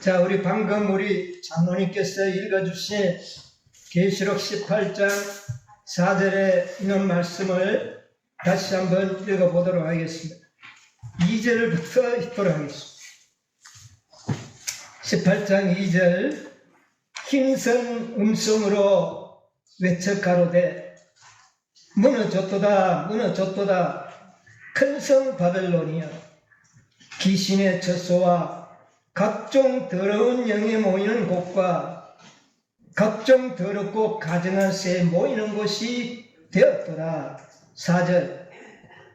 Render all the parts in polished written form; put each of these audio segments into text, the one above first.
자, 우리 장로님께서 읽어주신 계시록 18장 4절에 있는 말씀을 다시 한번 읽어보도록 하겠습니다. 2절부터 읽도록 하겠습니다. 18장 2절. 힘센 음성으로 외쳐 가로되 무너졌도다 무너졌도다 큰 성 바벨론이여, 귀신의 처소와 각종 더러운 영이 모이는 곳과 각종 더럽고 가증한 새 모이는 곳이 되었더라. 4절.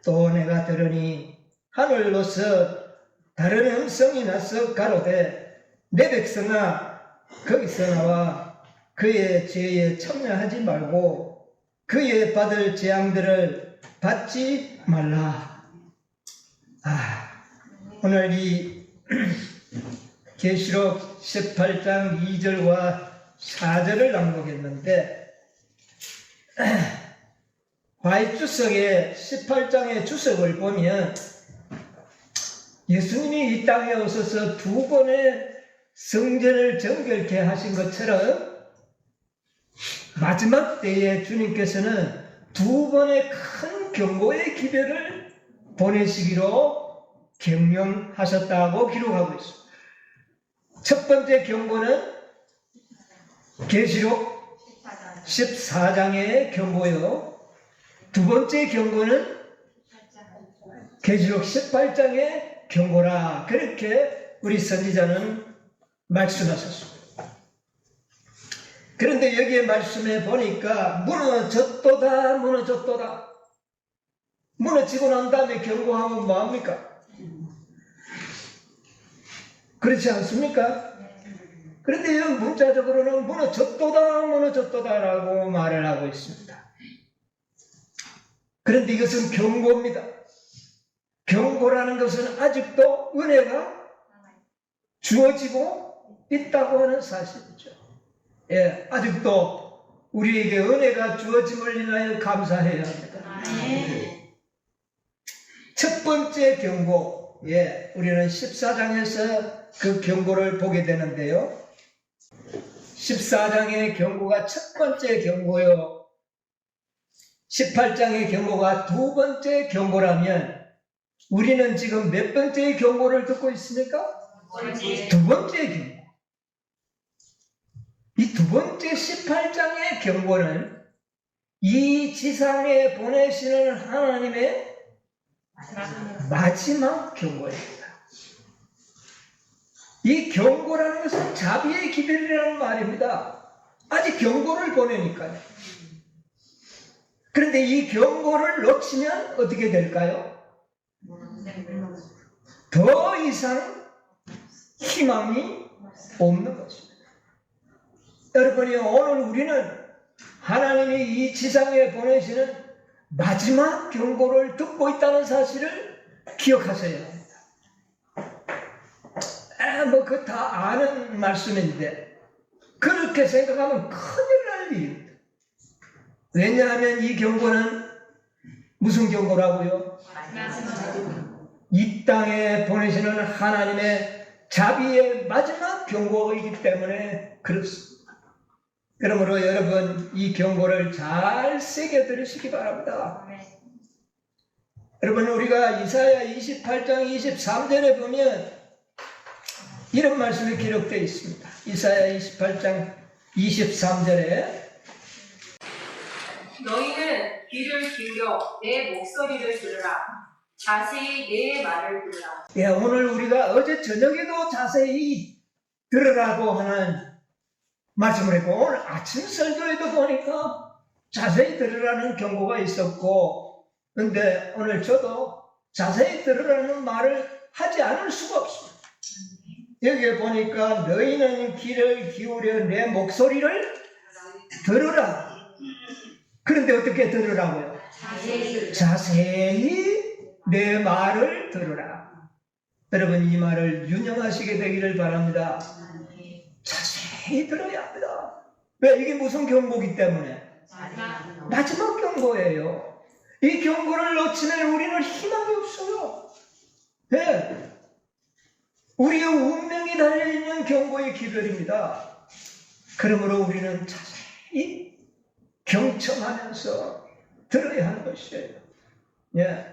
또 내가 들으니 하늘로서 다른 음성이 나서 가로되 내 백성아, 거기서 나와 그의 죄에 참여하지 말고 그의 받을 재앙들을 받지 말라. 오늘 이 계시록 18장 2절과 4절을 낭독했는데, 화입주석의 18장의 주석을 보면 예수님이 이 땅에 오셔서 두 번의 성전을 정결케 하신 것처럼 마지막 때에 주님께서는 두 번의 큰 경고의 기별을 보내시기로 경명하셨다고 기록하고 있습니다. 첫 번째 경고는 계시록 14장의 경고요. 두 번째 경고는 계시록 18장의 경고라, 그렇게 우리 선지자는 말씀하셨습니다. 그런데 여기에 말씀해 보니까 무너졌도다 무너졌도다, 무너지고 난 다음에 경고하면 뭐합니까? 그렇지 않습니까? 그런데 여기 문자적으로는 무너졌도다 무너졌도다라고 말을 하고 있습니다. 그런데 이것은 경고입니다. 경고라는 것은 아직도 은혜가 주어지고 있다고 하는 사실이죠. 예, 아직도 우리에게 은혜가 주어짐을 인하여 감사해야 합니다. 첫 번째 경고, 우리는 14장에서 그 경고를 보게 되는데요. 14장의 경고가 첫 번째 경고요, 18장의 경고가 두 번째 경고라면 우리는 지금 몇 번째 경고를 듣고 있습니까? 두 번째 경고. 이 두 번째 18장의 경고는 이 지상에 보내시는 하나님의 마지막 경고입니다. 이 경고라는 것은 자비의 기별이라는 말입니다. 아직 경고를 보내니까요. 그런데 이 경고를 놓치면 어떻게 될까요? 더 이상 희망이 없는 것입니다. 여러분이 오늘 우리는 하나님이 이 지상에 보내시는 마지막 경고를 듣고 있다는 사실을 기억하셔야 합니다. 그거 다 아는 말씀인데 그렇게 생각하면 큰일 날 일입니다. 왜냐하면 이 경고는 무슨 경고라고요? 이 땅에 보내시는 하나님의 자비의 마지막 경고이기 때문에 그렇습니다. 그러므로 여러분, 이 경고를 잘 새겨 들으시기 바랍니다. 여러분, 우리가 이사야 28장 23절에 보면 이런 말씀이 기록되어 있습니다. 이사야 28장 23절에 너희는 귀를 기울여 내 목소리를 들으라. 자세히 내 말을 들으라. 오늘 우리가 어제 저녁에도 자세히 들으라고 하는 말씀을 했고, 오늘 아침 설교에도 보니까 자세히 들으라는 경고가 있었고, 근데 오늘 저도 자세히 들으라는 말을 하지 않을 수가 없습니다. 여기에 보니까 너희는 귀를 기울여 내 목소리를 들으라. 그런데 어떻게 들으라고요? 자세히 내 말을 들으라. 여러분, 이 말을 유념하시게 되기를 바랍니다. 자세히 들어야 합니다. 왜? 이게 무슨 경고이기 때문에? 마지막 경고예요. 이 경고를 놓치면 우리는 희망이 없어요. 왜? 우리의 운명이 달려있는 경고의 기별입니다. 그러므로 우리는 자세히 경청하면서 들어야 하는 것이에요. 예.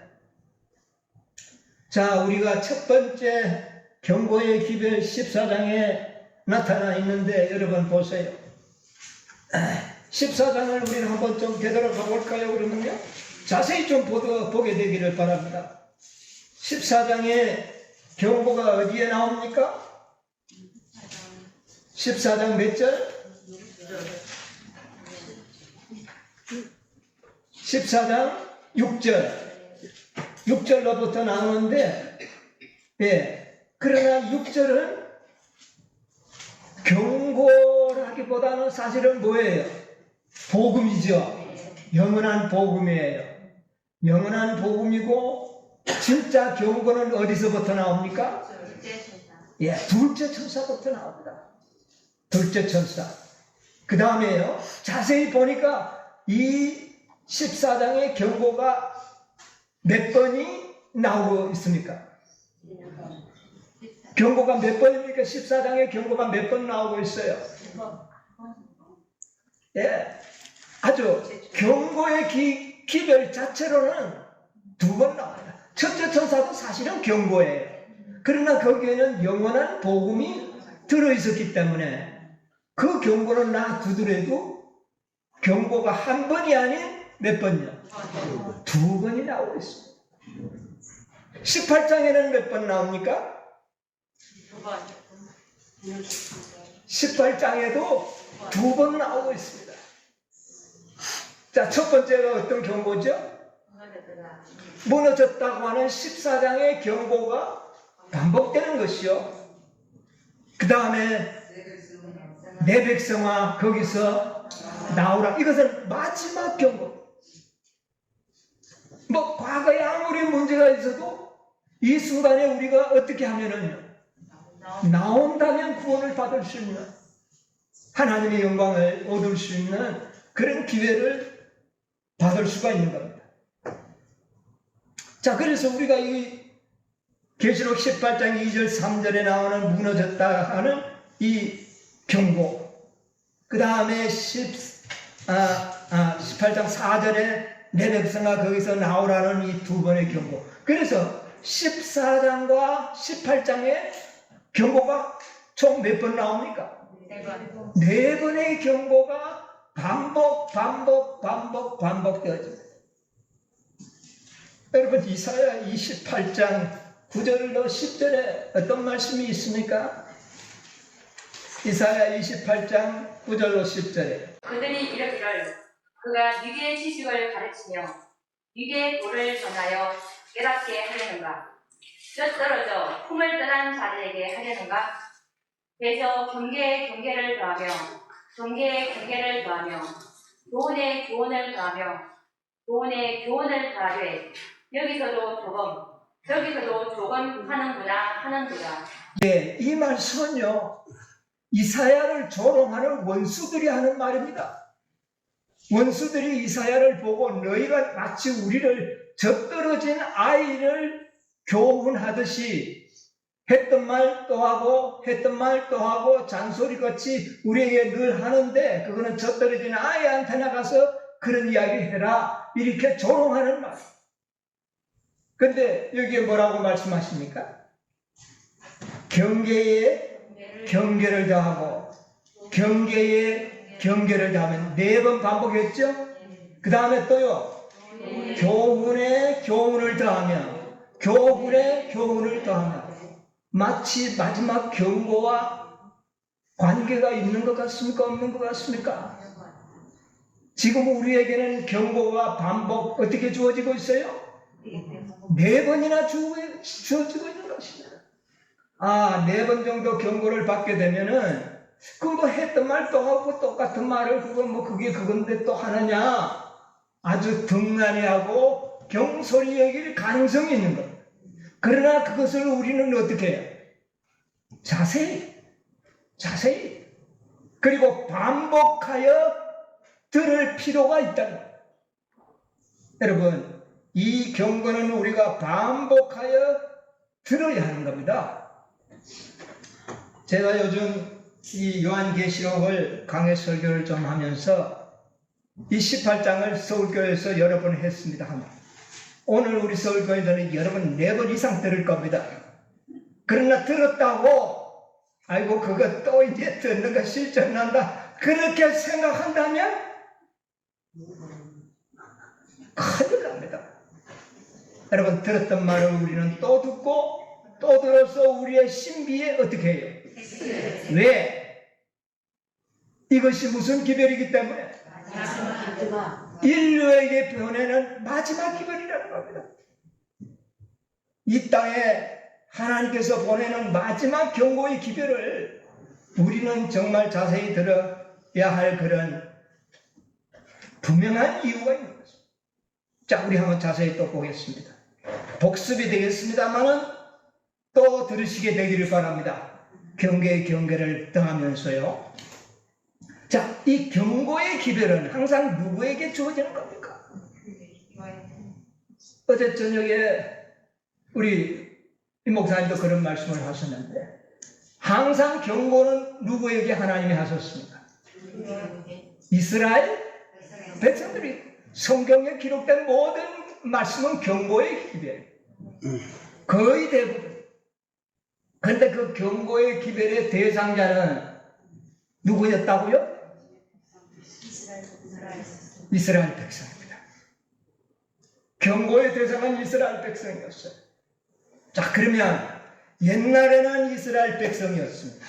자, 우리가 첫 번째 경고의 기별 14장에 나타나 있는데 여러분 보세요. 14장을 우리는 한번 좀 되돌아가 볼까요? 그러면요. 자세히 좀 보게 되기를 바랍니다. 14장의 경고가 어디에 나옵니까? 14장 몇 절? 14장 6절. 6절로부터 나오는데, 예. 그러나 6절은 경고라기보다는 사실은 뭐예요? 복음이죠. 영원한 복음이에요. 영원한 복음이고, 진짜 경고는 어디서부터 나옵니까? 예, 둘째 천사부터 나옵니다. 둘째 천사. 그 다음에요, 자세히 보니까 이 14장의 경고가 몇 번이 나오고 있습니까? 경고가 몇 번입니까? 14장의 경고가 몇 번 나오고 있어요? 예, 아주 경고의 기별 자체로는 두 번 나옵니다. 첫째 천사도 사실은 경고예요. 그러나 거기에는 영원한 복음이 들어있었기 때문에 그 경고는 놔두더라도 경고가 한 번이 아닌 몇 번이요? 두 번이 나오고 있습니다. 18장에는 몇 번 나옵니까? 18장에도 두 번 나오고 있습니다. 자, 첫 번째가 어떤 경고죠? 무너졌다고 하는 14장의 경고가 반복되는 것이요. 그 다음에 내 백성아 거기서 나오라. 이것은 마지막 경고. 뭐 과거에 아무리 문제가 있어도 이 순간에 우리가 어떻게 하면은요, 나온다면 구원을 받을 수 있는, 하나님의 영광을 얻을 수 있는 그런 기회를 받을 수가 있는 겁니다. 자, 그래서 우리가 이 계시록 18장 2절 3절에 나오는 무너졌다 하는 이 경고, 그 다음에 18장 4절에 내 백성아 거기서 나오라는 이 두 번의 경고. 그래서 14장과 18장의 경고가 총 몇 번 나옵니까? 네 번의 경고가 반복되어집니다. 여러분, 이사야 28장 9절로 10절에 어떤 말씀이 있습니까? 이사야 28장 9절로 10절에 그들이 이르기를 그가 위계의 지식을 가르치며 위계의 도를 전하여 깨닫게 하려는가? 뼈 떨어져 품을 떠난 자들에게 하려는가? 그래서 경계에 경계를 더하며 경계에 경계를 더하며 교훈에 교훈을 더하며 교훈에 교훈을 더하되 여기서도 조금 저기서도 조금 하는구나. 네, 이 말씀은요, 이사야를 조롱하는 원수들이 하는 말입니다. 원수들이 이사야를 보고 너희가 마치 우리를 젖떨어진 아이를 교훈하듯이 했던 말 또 하고 했던 말 또 하고 잔소리같이 우리에게 늘 하는데, 그거는 젖떨어진 아이한테 나가서 그런 이야기 해라, 이렇게 조롱하는 말. 근데 여기에 뭐라고 말씀하십니까? 경계에 경계를 더하고 경계에 경계를 더하면 네 번 반복했죠? 그 다음에 또요, 교훈에 교훈을 더하며 교훈에 교훈을 더하며. 마치 마지막 경고와 관계가 있는 것 같습니까? 없는 것 같습니까? 지금 우리에게는 경고가 반복 어떻게 주어지고 있어요? 네 번이나 주어지고 있는 것입니다. 네 번 정도 경고를 받게 되면은 뭐 했던 말 또 하고 똑같은 말을 그게 그건데 또 하느냐, 아주 등한히하고 경솔히 여길 가능성이 있는 겁니다. 그러나 그것을 우리는 어떻게 해요? 자세히 그리고 반복하여 들을 필요가 있다는 거예요. 여러분, 이 경고는 우리가 반복하여 들어야 하는 겁니다. 제가 요즘 이 요한계시록을 강해 설교를 좀 하면서 이 18장을 서울교회에서 여러 번 했습니다. 오늘 우리 서울교회에서는 여러 번, 4번 이상 들을 겁니다. 그러나 들었다고 아이고 그거 또 이제 듣는 거 실증난다 그렇게 생각한다면 큰일 납니다. 여러분 들었던 말을 우리는 또 듣고 또 들어서 우리의 신비에 어떻게 해요? 왜? 이것이 무슨 기별이기 때문에 인류에게 보내는 마지막 기별이라는 겁니다. 이 땅에 하나님께서 보내는 마지막 경고의 기별을 우리는 정말 자세히 들어야 할 그런 분명한 이유가 있는 것입니다. 자, 우리 한번 자세히 또 보겠습니다. 복습이 되겠습니다만은 또 들으시게 되기를 바랍니다. 경계의 경계를 더하면서요. 자, 이 경고의 기별은 항상 누구에게 주어지는 겁니까? 어제 저녁에 우리 이 목사님도 그런 말씀을 하셨는데 항상 경고는 누구에게 하나님이 하셨습니까? 이스라엘 백성들이 성경에 기록된 모든 말씀은 경고의 기별 거의 대부분. 그런데 그 경고의 기별의 대상자는 누구였다고요? 이스라엘 백성입니다. 경고의 대상은 이스라엘 백성이었어요. 자, 그러면 옛날에는 이스라엘 백성이었습니다.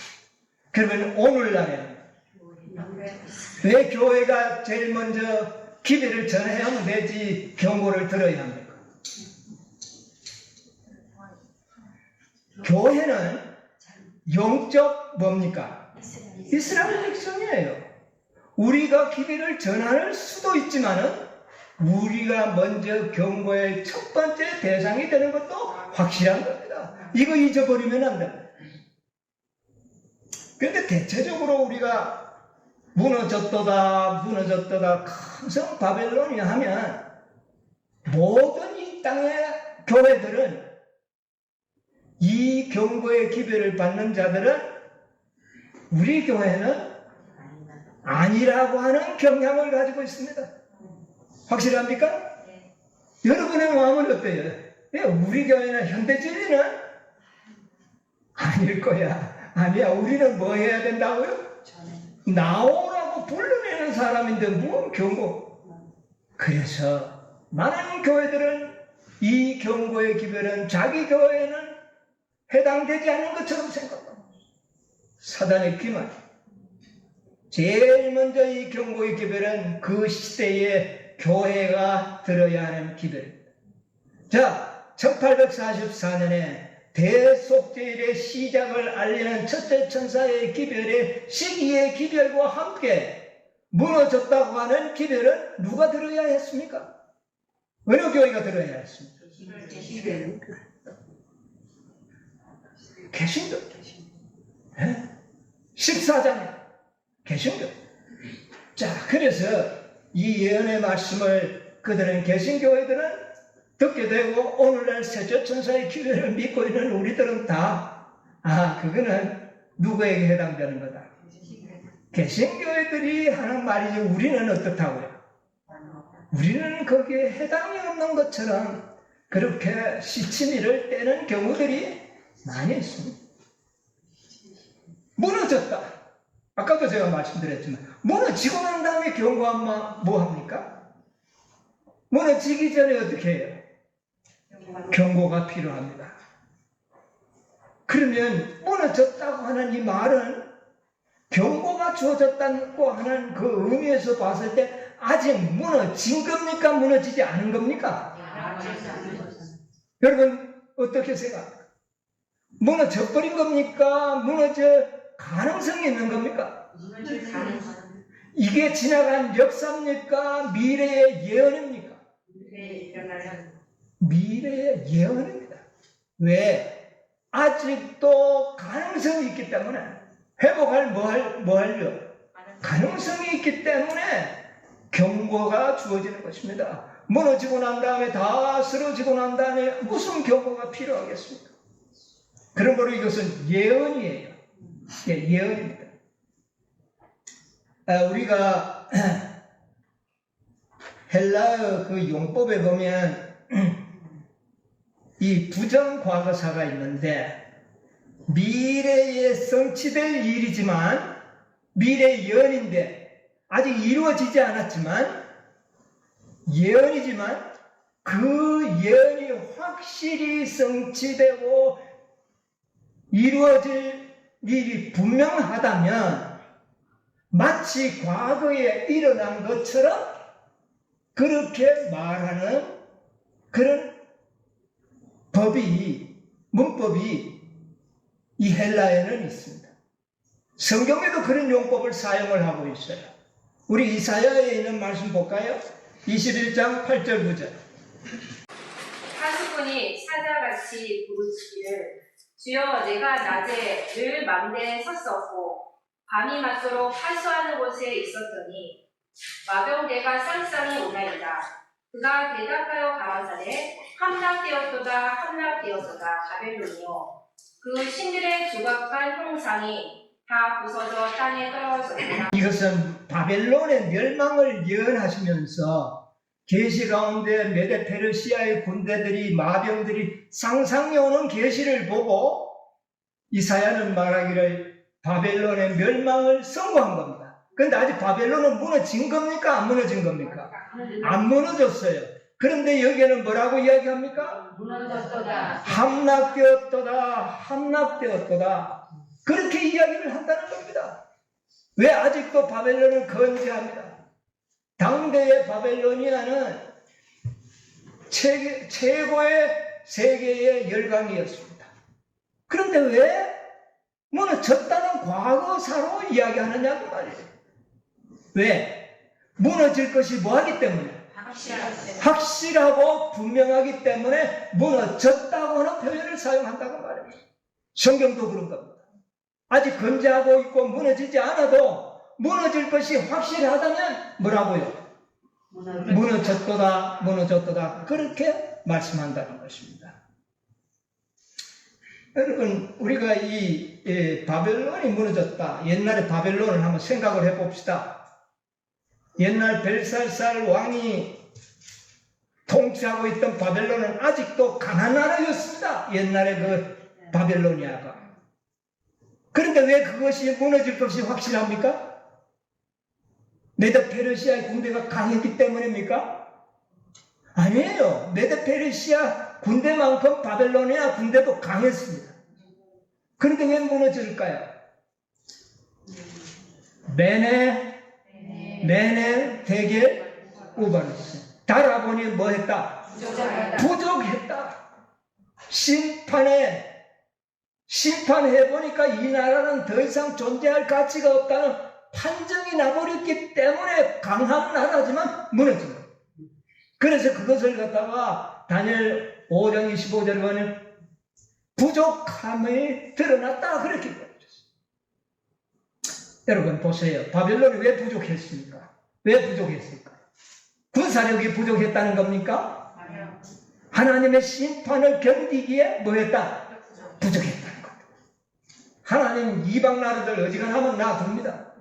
그러면 오늘날에는 왜 교회가 제일 먼저 기별을 전해야 하면 되지 경고를 들어야 합니까? 교회는 영적 뭡니까? 이스라엘 백성이에요. 우리가 기별을 전할 수도 있지만은 우리가 먼저 경고의 첫 번째 대상이 되는 것도 확실한 겁니다. 이거 잊어버리면 안 됩니다. 그런데 대체적으로 우리가 무너졌도다 큰 성 바벨론이 하면 모든 이 땅의 교회들은 이 경고의 기별을 받는 자들은 우리 교회는 아니라고 하는 경향을 가지고 있습니다. 확실합니까? 네. 여러분의 마음은 어때요? 우리 교회는 현대진리는 아닐 거야. 아니야. 우리는 뭐 해야 된다고요? 나오라고 불러내는 사람인데 뭔 경고? 그래서 많은 교회들은 이 경고의 기별은 자기 교회에는 해당되지 않는 것처럼 생각합니다. 사단의 기만. 제일 먼저 이 경고의 기별은 그 시대에 교회가 들어야 하는 기별입니다. 자, 1844년에 대속죄일의 시작을 알리는 첫째 천사의 기별의 시기의 기별과 함께 무너졌다고 하는 기별은 누가 들어야 했습니까? 어느 교회가 들어야 했습니까? 개신교. 14장에 개신교. 자, 그래서 이 예언의 말씀을 그들은 개신교회들은 듣게 되고 오늘날 세조천사의 기별을 믿고 있는 우리들은 다 그거는 누구에게 해당되는 거다. 개신교회들이 하는 말이지 우리는 어떻다고요? 우리는 거기에 해당이 없는 것처럼 그렇게 시치미를 떼는 경우들이 많이 있습니다. 무너졌다. 아까도 제가 말씀드렸지만 무너지고 난 다음에 경고하면 뭐 합니까? 무너지기 전에 어떻게 해요? 경고가 필요합니다. 그러면 무너졌다고 하는 이 말은 경고가 주어졌다고 하는 그 의미에서 봤을 때 아직 무너진 겁니까? 무너지지 않은 겁니까? 여러분 어떻게 생각합니까? 무너져버린 겁니까? 무너질 가능성이 있는 겁니까? 이게 지나간 역사입니까? 미래의 예언입니까? 미래의 예언입니다. 왜? 아직도 가능성이 있기 때문에 회복할 뭐 하려? 가능성이 있기 때문에 경고가 주어지는 것입니다. 무너지고 난 다음에 다 쓰러지고 난 다음에 무슨 경고가 필요하겠습니까? 그러므로 이것은 예언이에요. 예, 예언입니다. 우리가 헬라어 그 용법에 보면 이 부정과거사가 있는데 미래에 성취될 일이지만 미래 예언인데 아직 이루어지지 않았지만 예언이지만 그 예언이 확실히 성취되고 이루어질 일이 분명하다면 마치 과거에 일어난 것처럼 그렇게 말하는 그런 문법이 이 헬라에는 있습니다. 성경에도 그런 용법을 사용을 하고 있어요. 우리 이사야에 있는 말씀 볼까요? 21장 8절 9절. 하수꾼이 사자같이 부르짖기를 주여 내가 낮에 늘 망대에 섰었고 밤이 맞도록 하수하는 곳에 있었더니 마병대가 쌍쌍이 오나이다. 그가 대답하여 가라사대 함락되었도다 함락되었도다 바벨론이요 그 신들의 조각한 형상이 다 부서져 땅에 떨어졌다. 이것은 바벨론의 멸망을 예언하시면서 계시 가운데 메데 페르시아의 군대들이 마병들이 상상해 오는 계시를 보고 이사야는 말하기를 바벨론의 멸망을 선고한 겁니다. 그런데 아직 바벨론은 무너진 겁니까? 안 무너진 겁니까? 안 무너졌어요. 그런데 여기에는 뭐라고 이야기합니까? 무너졌도다. 함락되었도다. 함락되었도다. 그렇게 이야기를 한다는 겁니다. 왜 아직도 바벨론은 건재합니다. 당대의 바벨로니아는 최고의 세계의 열강이었습니다. 그런데 왜 무너졌다는 과거사로 이야기하느냐고 말이에요. 왜? 무너질 것이 뭐하기 때문에? 확실하고 분명하기 때문에 무너졌다고 하는 표현을 사용한다고 말해요. 성경도 그런 겁니다. 아직 건재하고 있고 무너지지 않아도 무너질 것이 확실하다면 뭐라고요? 무너졌도다, 무너졌도다. 그렇게 말씀한다는 것입니다. 여러분, 우리가 이 바벨론이 무너졌다. 옛날에 바벨론을 한번 생각을 해봅시다. 옛날 벨사살 왕이 통치하고 있던 바벨론은 아직도 강한 나라였습니다. 옛날에 그 바벨로니아가. 그런데 왜 그것이 무너질 것이 확실합니까? 메데 페르시아의 군대가 강했기 때문입니까? 아니에요. 메데 페르시아 군대만큼 바벨로니아 군대도 강했습니다. 그런데 왜 무너질까요? 메네 대겔 우바르스. 다라보니 뭐 했다? 부족했다. 심판해보니까 이 나라는 더 이상 존재할 가치가 없다는 판정이 나버렸기 때문에 강한 나라지만 무너진 거예요. 그래서 그것을 갖다가 다니엘 5장 25절에 보면 부족함이 드러났다 그렇게 말했어요. 여러분 보세요. 바벨론이 왜 부족했습니까? 왜 부족했을까? 군사력이 부족했다는 겁니까? 하나님의 심판을 견디기에 뭐했다? 부족했다는 겁니다. 하나님 이방 나라들 어지간하면 놔둡니다.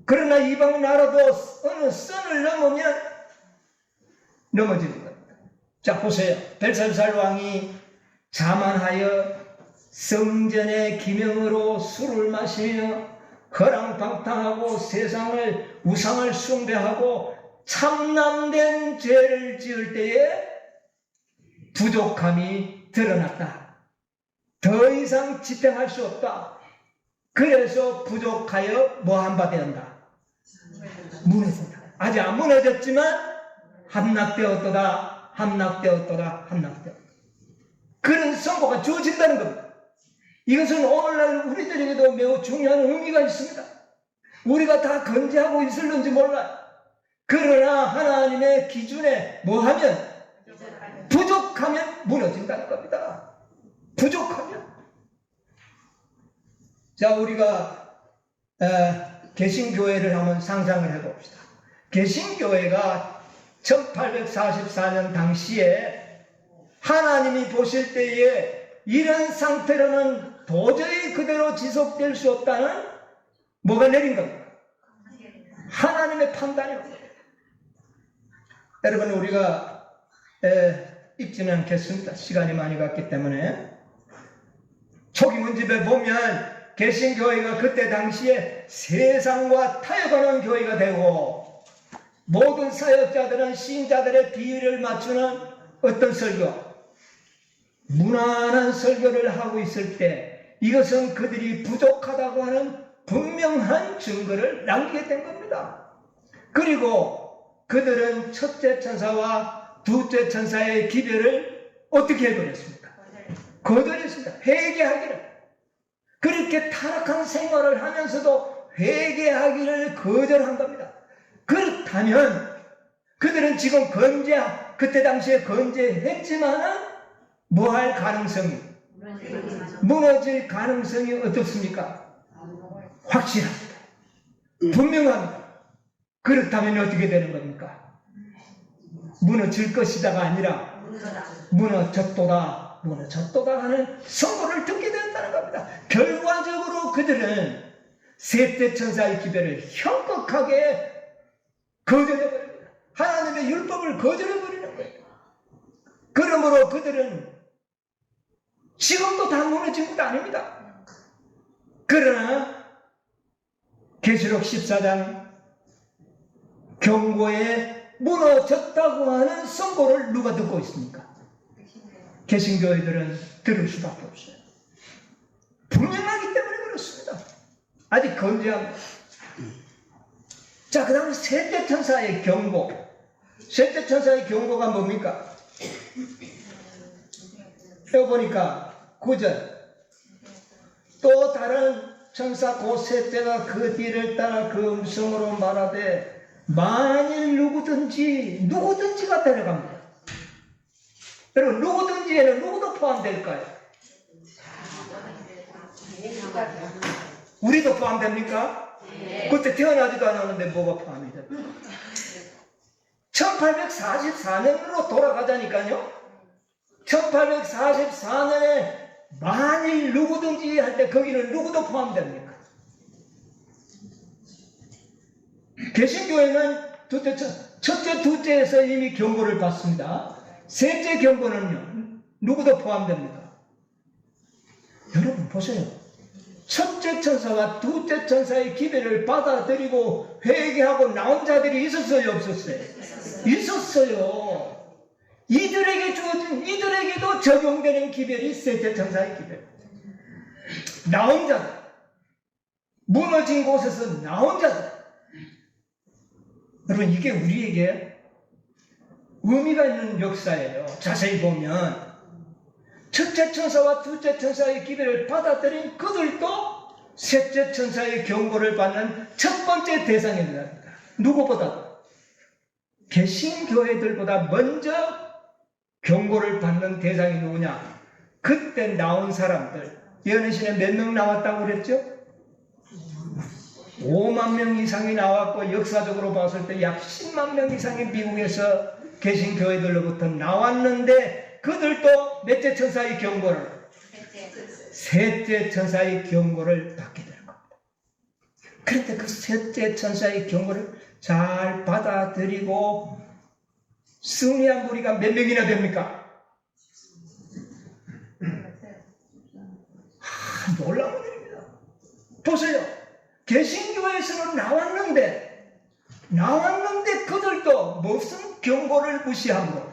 그러나 이방 나라도 어느 선을 넘으면 넘어지는 겁니다. 자 보세요. 벨사살 왕이 자만하여 성전의 기명으로 술을 마시며 거랑방탕하고 세상을 우상을 숭배하고 참남된 죄를 지을 때에 부족함이 드러났다. 더 이상 지탱할 수 없다. 그래서 부족하여 뭐한 바 되었다. 무너진다. 아직 안 무너졌지만 함락되었도다. 함락되었도다. 함락되었다. 그런 선고가 주어진다는 겁니다. 이것은 오늘날 우리들에게도 매우 중요한 의미가 있습니다. 우리가 다 건재하고 있을는지 몰라요. 그러나 하나님의 기준에 뭐하면 부족하면 무너진다는 겁니다. 부족하면. 자, 우리가 개신교회를 한번 상상을 해봅시다. 개신교회가 1844년 당시에 하나님이 보실 때에 이런 상태로는 도저히 그대로 지속될 수 없다는 뭐가 내린 겁니다. 하나님의 판단이요. 여러분, 우리가 읽지는 않겠습니다. 시간이 많이 갔기 때문에. 초기 문집에 보면 개신교회가 그때 당시에 세상과 타협하는 교회가 되고, 모든 사역자들은 신자들의 비위를 맞추는 어떤 설교, 무난한 설교를 하고 있을 때 이것은 그들이 부족하다고 하는 분명한 증거를 남기게 된 겁니다. 그리고 그들은 첫째 천사와 둘째 천사의 기별을 어떻게 해버렸습니까? 거절했습니다. 회개하기를. 그렇게 타락한 생활을 하면서도 회개하기를 거절한 겁니다. 그렇다면 그들은 지금 그때 당시에 건재했지만은 뭐 할 가능성이? 무너질 가능성이 어떻습니까? 확실합니다. 분명합니다. 그렇다면 어떻게 되는 겁니까? 무너질 것이다가 아니라 무너졌도다 하는 선고를 듣게 된다는 겁니다. 결과적으로 그들은 셋째 천사의 기별을 현격하게 거절해버립니다. 하나님의 율법을 거절해버리는 거예요. 그러므로 그들은 지금도 다 무너진 것도 아닙니다. 그러나 계시록 14장 경고에 무너졌다고 하는 선고를 누가 듣고 있습니까? 개신교회들은 들을 수밖에 없어요. 분명하기 때문에 그렇습니다. 아직 건재합니다. 자, 그 다음에 셋째 천사의 경고. 셋째 천사의 경고가 뭡니까? 여기 보니까 9절. 또 다른 천사 곧 셋째가 그 뒤를 따라 그 음성으로 말하되 만일 누구든지가 데려갑니다. 여러분, 누구든지에는 누구도 포함될까요? 우리도 포함됩니까? 그때 태어나지도 않았는데 뭐가 포함이 됩니까? 1844년으로 돌아가자니까요. 1844년에 만일 누구든지 할 때 거기는 누구도 포함됩니까? 개신교회는 첫째, 둘째에서 이미 경고를 받습니다. 셋째 경고는요, 누구도 포함됩니까? 여러분 보세요. 첫째 천사와 둘째 천사의 기별을 받아들이고 회개하고 나온 자들이 있었어요, 없었어요? 있었어요. 이들에게도 적용되는 기별이 셋째 천사의 기별. 나온 자들, 무너진 곳에서 나온 자들. 여러분, 이게 우리에게 의미가 있는 역사예요. 자세히 보면 첫째 천사와 둘째 천사의 기별을 받아들인 그들도 셋째 천사의 경고를 받는 첫 번째 대상입니다. 누구보다도 개신교회들보다 먼저 경고를 받는 대상이 누구냐? 그때 나온 사람들, 예언의 몇 명 나왔다고 그랬죠? 5만 명 이상이 나왔고, 역사적으로 봤을 때 약 10만 명 이상이 미국에서 개신교회들로부터 나왔는데, 그들도 몇째 천사의 경고를? 셋째 천사의 경고를 받게 되는 겁니다. 그런데 그 셋째 천사의 경고를 잘 받아들이고 승리한 무리가 몇 명이나 됩니까? 놀라운 일입니다. 보세요. 개신교에서는 나왔는데 그들도 무슨 경고를 무시하고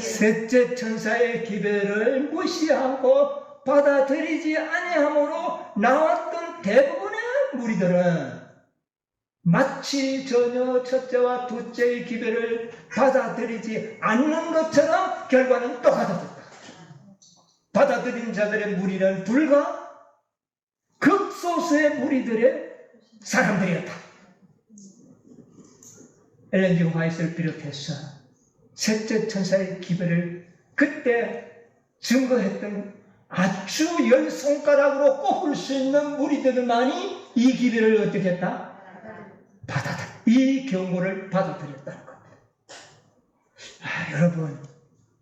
셋째 천사의 기별을 무시하고 받아들이지 아니함으로 나왔던 대부분의 무리들은 마치 전혀 첫째와 둘째의 기별을 받아들이지 않는 것처럼 결과는 똑같았다. 받아들인 자들의 무리는 불과 극소수의 무리들의 사람들이었다. 엘렌 G. 화이트를 비롯해서 셋째 천사의 기별을 그때 증거했던 아주 열 손가락으로 꼽을 수 있는 무리들만이 이 기별을 어떻게 했다? 이 경고를 받아들였다는 겁니다. 여러분,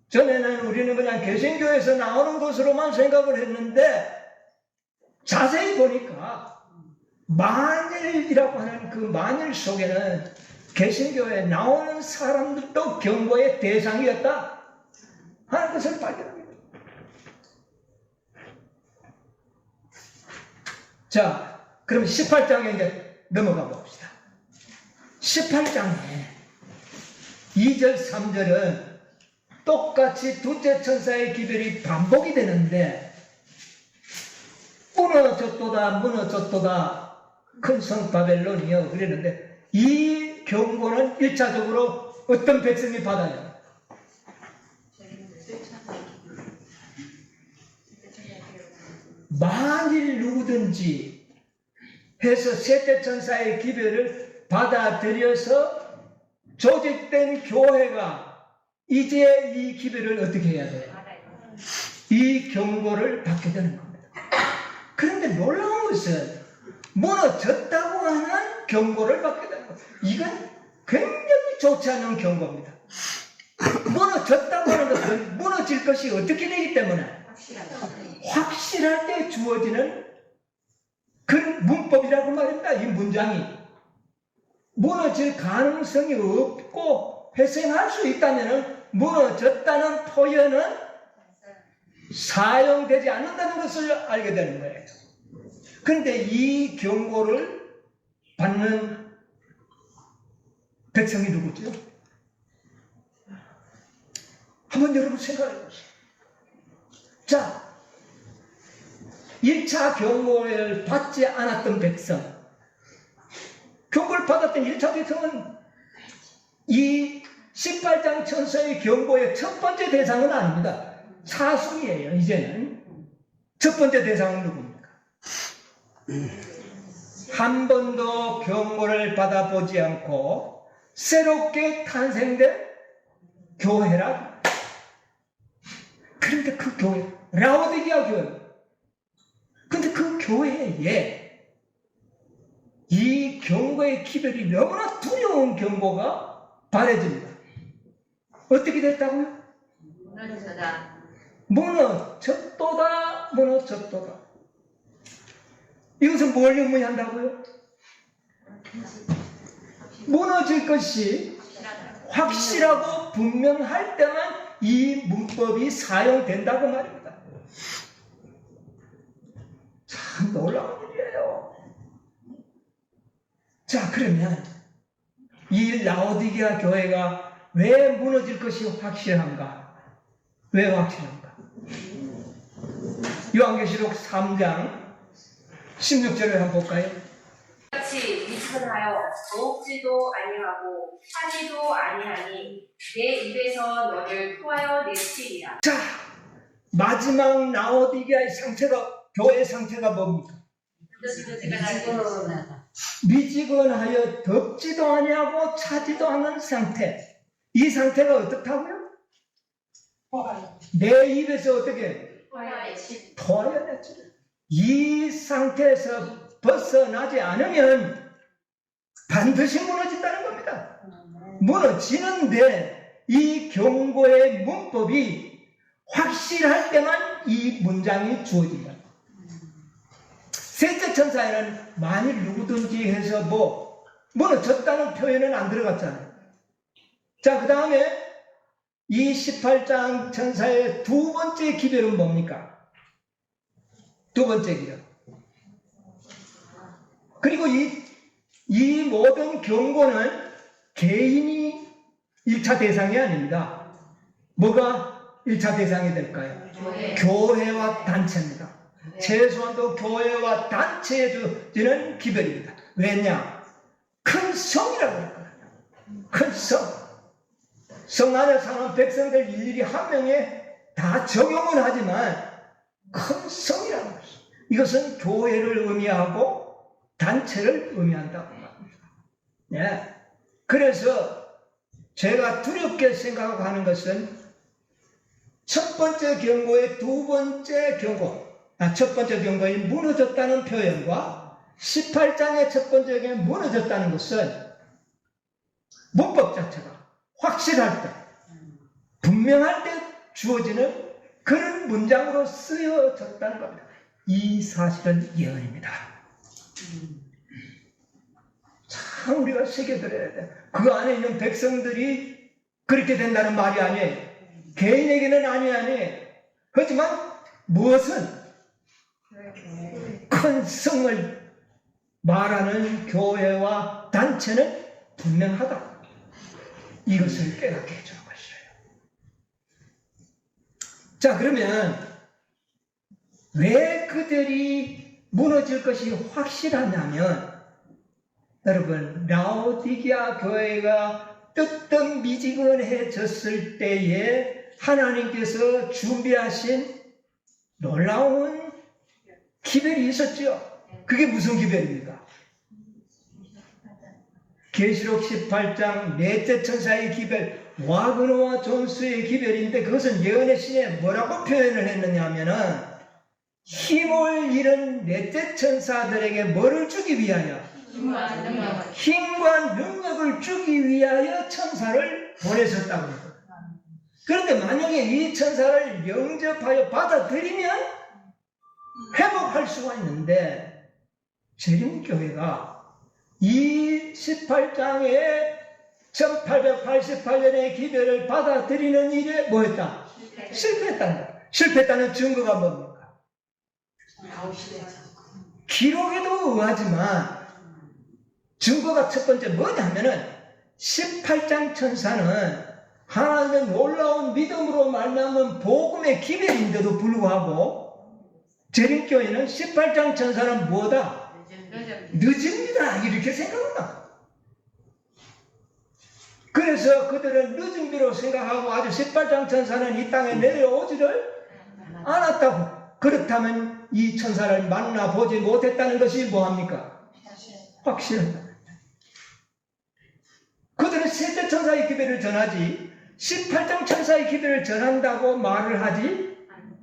전에는 우리는 그냥 개신교에서 나오는 것으로만 생각을 했는데 자세히 보니까 만일이라고 하는 그 만일 속에는 개신교에 나오는 사람들도 경고의 대상이었다 하는 것을 발견합니다. 자, 그럼 18장에 이제 넘어가 봅시다. 18장에 2절, 3절은 똑같이 둘째 천사의 기별이 반복이 되는데 무너졌도다 무너졌도다 큰 성 바벨론이여 그랬는데 이 경고는 1차적으로 어떤 백성이 받아요? 만일 누구든지 해서 셋째 천사의 기별을 받아들여서 조직된 교회가 이제 이 기별을 어떻게 해야 돼요? 이 경고를 받게 되는 겁니다. 그런데 놀라운 것은 무너졌다고 하는 경고를 받게 되는 겁니다. 이건 굉장히 좋지 않은 경고입니다. 무너졌다고 하는 것은 무너질 것이 어떻게 되기 때문에 확실할 때 주어지는 그런 문법이라고 말입니다. 이 문장이 무너질 가능성이 없고 회생할 수 있다면 무너졌다는 표현은 사용되지 않는다는 것을 알게 되는 거예요. 그런데 이 경고를 받는 백성이 누구죠? 한번 여러분 생각해 보세요. 자, 1차 경고를 받지 않았던 백성, 경고를 받았던 1차 백성은 이 18장 천사의 경고의 첫 번째 대상은 아닙니다. 사순이에요. 이제는 첫 번째 대상은 누굽니까? 한 번도 경고를 받아보지 않고 새롭게 탄생된 교회라. 그런데 그 교회, 라오디게아 교회, 근데 그 교회에 이 경고의 기별이 너무나 두려운 경고가 발해집니다. 어떻게 됐다고요? 무너졌도다 무너졌도다. 이것은 뭘 의미한다고요? 무너질 것이 확실하고 분명할 때만 이 문법이 사용된다고 말입니다. 참 놀라운 일이에요. 자, 그러면 이 라오디게아 교회가 왜 무너질 것이 확실한가? 왜 확실한가? 요한계시록 3장 16절을 한번 볼까요? 같이 미천하여 먹지도 아니하고 하지도 아니하니 내 입에서 너를 토하여 내치리라. 자, 마지막 라오디게아의 상태가, 교회의 상태가 뭡니까? 미지근하여 덥지도 아니하고 차지도 않은 상태. 이 상태가 어떻다고요? 내 입에서 어떻게? 토하여 내치리라. 이 상태에서 벗어나지 않으면 반드시 무너진다는 겁니다. 무너지는데 이 경고의 문법이 확실할 때만 이 문장이 주어진다. 셋째 천사에는 만일 누구든지 해서 무너졌다는 표현은 안 들어갔잖아요. 자, 그 다음에 이 18장 천사의 두 번째 기별은 뭡니까? 두 번째 기별. 그리고 이 모든 경고는 개인이 1차 대상이 아닙니다. 뭐가 1차 대상이 될까요? 교회와 단체입니다. 최소한도 교회와 단체에 주는 기별입니다. 왜냐? 큰 성이라고 할거예요. 큰 성. 성 안에 사는 백성들 일일이 한 명에 다 적용은 하지만 큰 성이라고 합니다. 이것은 교회를 의미하고 단체를 의미한다고 합니다. 네. 그래서 제가 두렵게 생각하는 것은 첫 번째 경고의 두 번째 경고, 첫 번째 경고에 무너졌다는 표현과 18장의 첫 번째 경고에 무너졌다는 것은 문법 자체가 확실할 때, 분명할 때 주어지는 그런 문장으로 쓰여졌다는 겁니다. 이 사실은 예언입니다. 참 우리가 새겨들어야 돼. 그 안에 있는 백성들이 그렇게 된다는 말이 아니에요. 개인에게는 아니에요. 하지만 무엇은 큰 성을 말하는 교회와 단체는 분명하다. 이것을 깨닫게 해주는 것이에요. 자, 그러면 왜 그들이 무너질 것이 확실하냐면, 여러분, 라오디게아 교회가 뜨뜻미지근해졌을 때에 하나님께서 준비하신 놀라운 기별이 있었죠. 그게 무슨 기별입니까? 계시록 18장 넷째 천사의 기별, 와그노와 존스의 기별인데, 그것은 예언의 신에 뭐라고 표현을 했느냐 하면은, 힘을 잃은 넷째 천사들에게 뭐를 주기 위하여? 힘과 능력을 주기 위하여 천사를 보내셨다고 합니다. 그런데 만약에 이 천사를 영접하여 받아들이면 회복할 수가 있는데, 재림교회가 이 18장에 1888년의 기별을 받아들이는 일에 뭐했다? 실패했다. 실패했다는 증거가 뭡니까? 기록에도 의하지만 증거가 첫 번째 뭐냐면은 18장 천사는 하나님의 놀라운 믿음으로 말미암은 복음의 기별인데도 불구하고 재림교회는 18장 천사는 뭐다? 늦습니다. 이렇게 생각한다. 그래서 그들은 늦은비로 생각하고 아주 18장 천사는 이 땅에 내려오지를 않았다고. 그렇다면 이 천사를 만나보지 못했다는 것이 뭐합니까? 확실하다. 그들은 셋째 천사의 기별을 전하지 18장 천사의 기별을 전한다고 말을 하지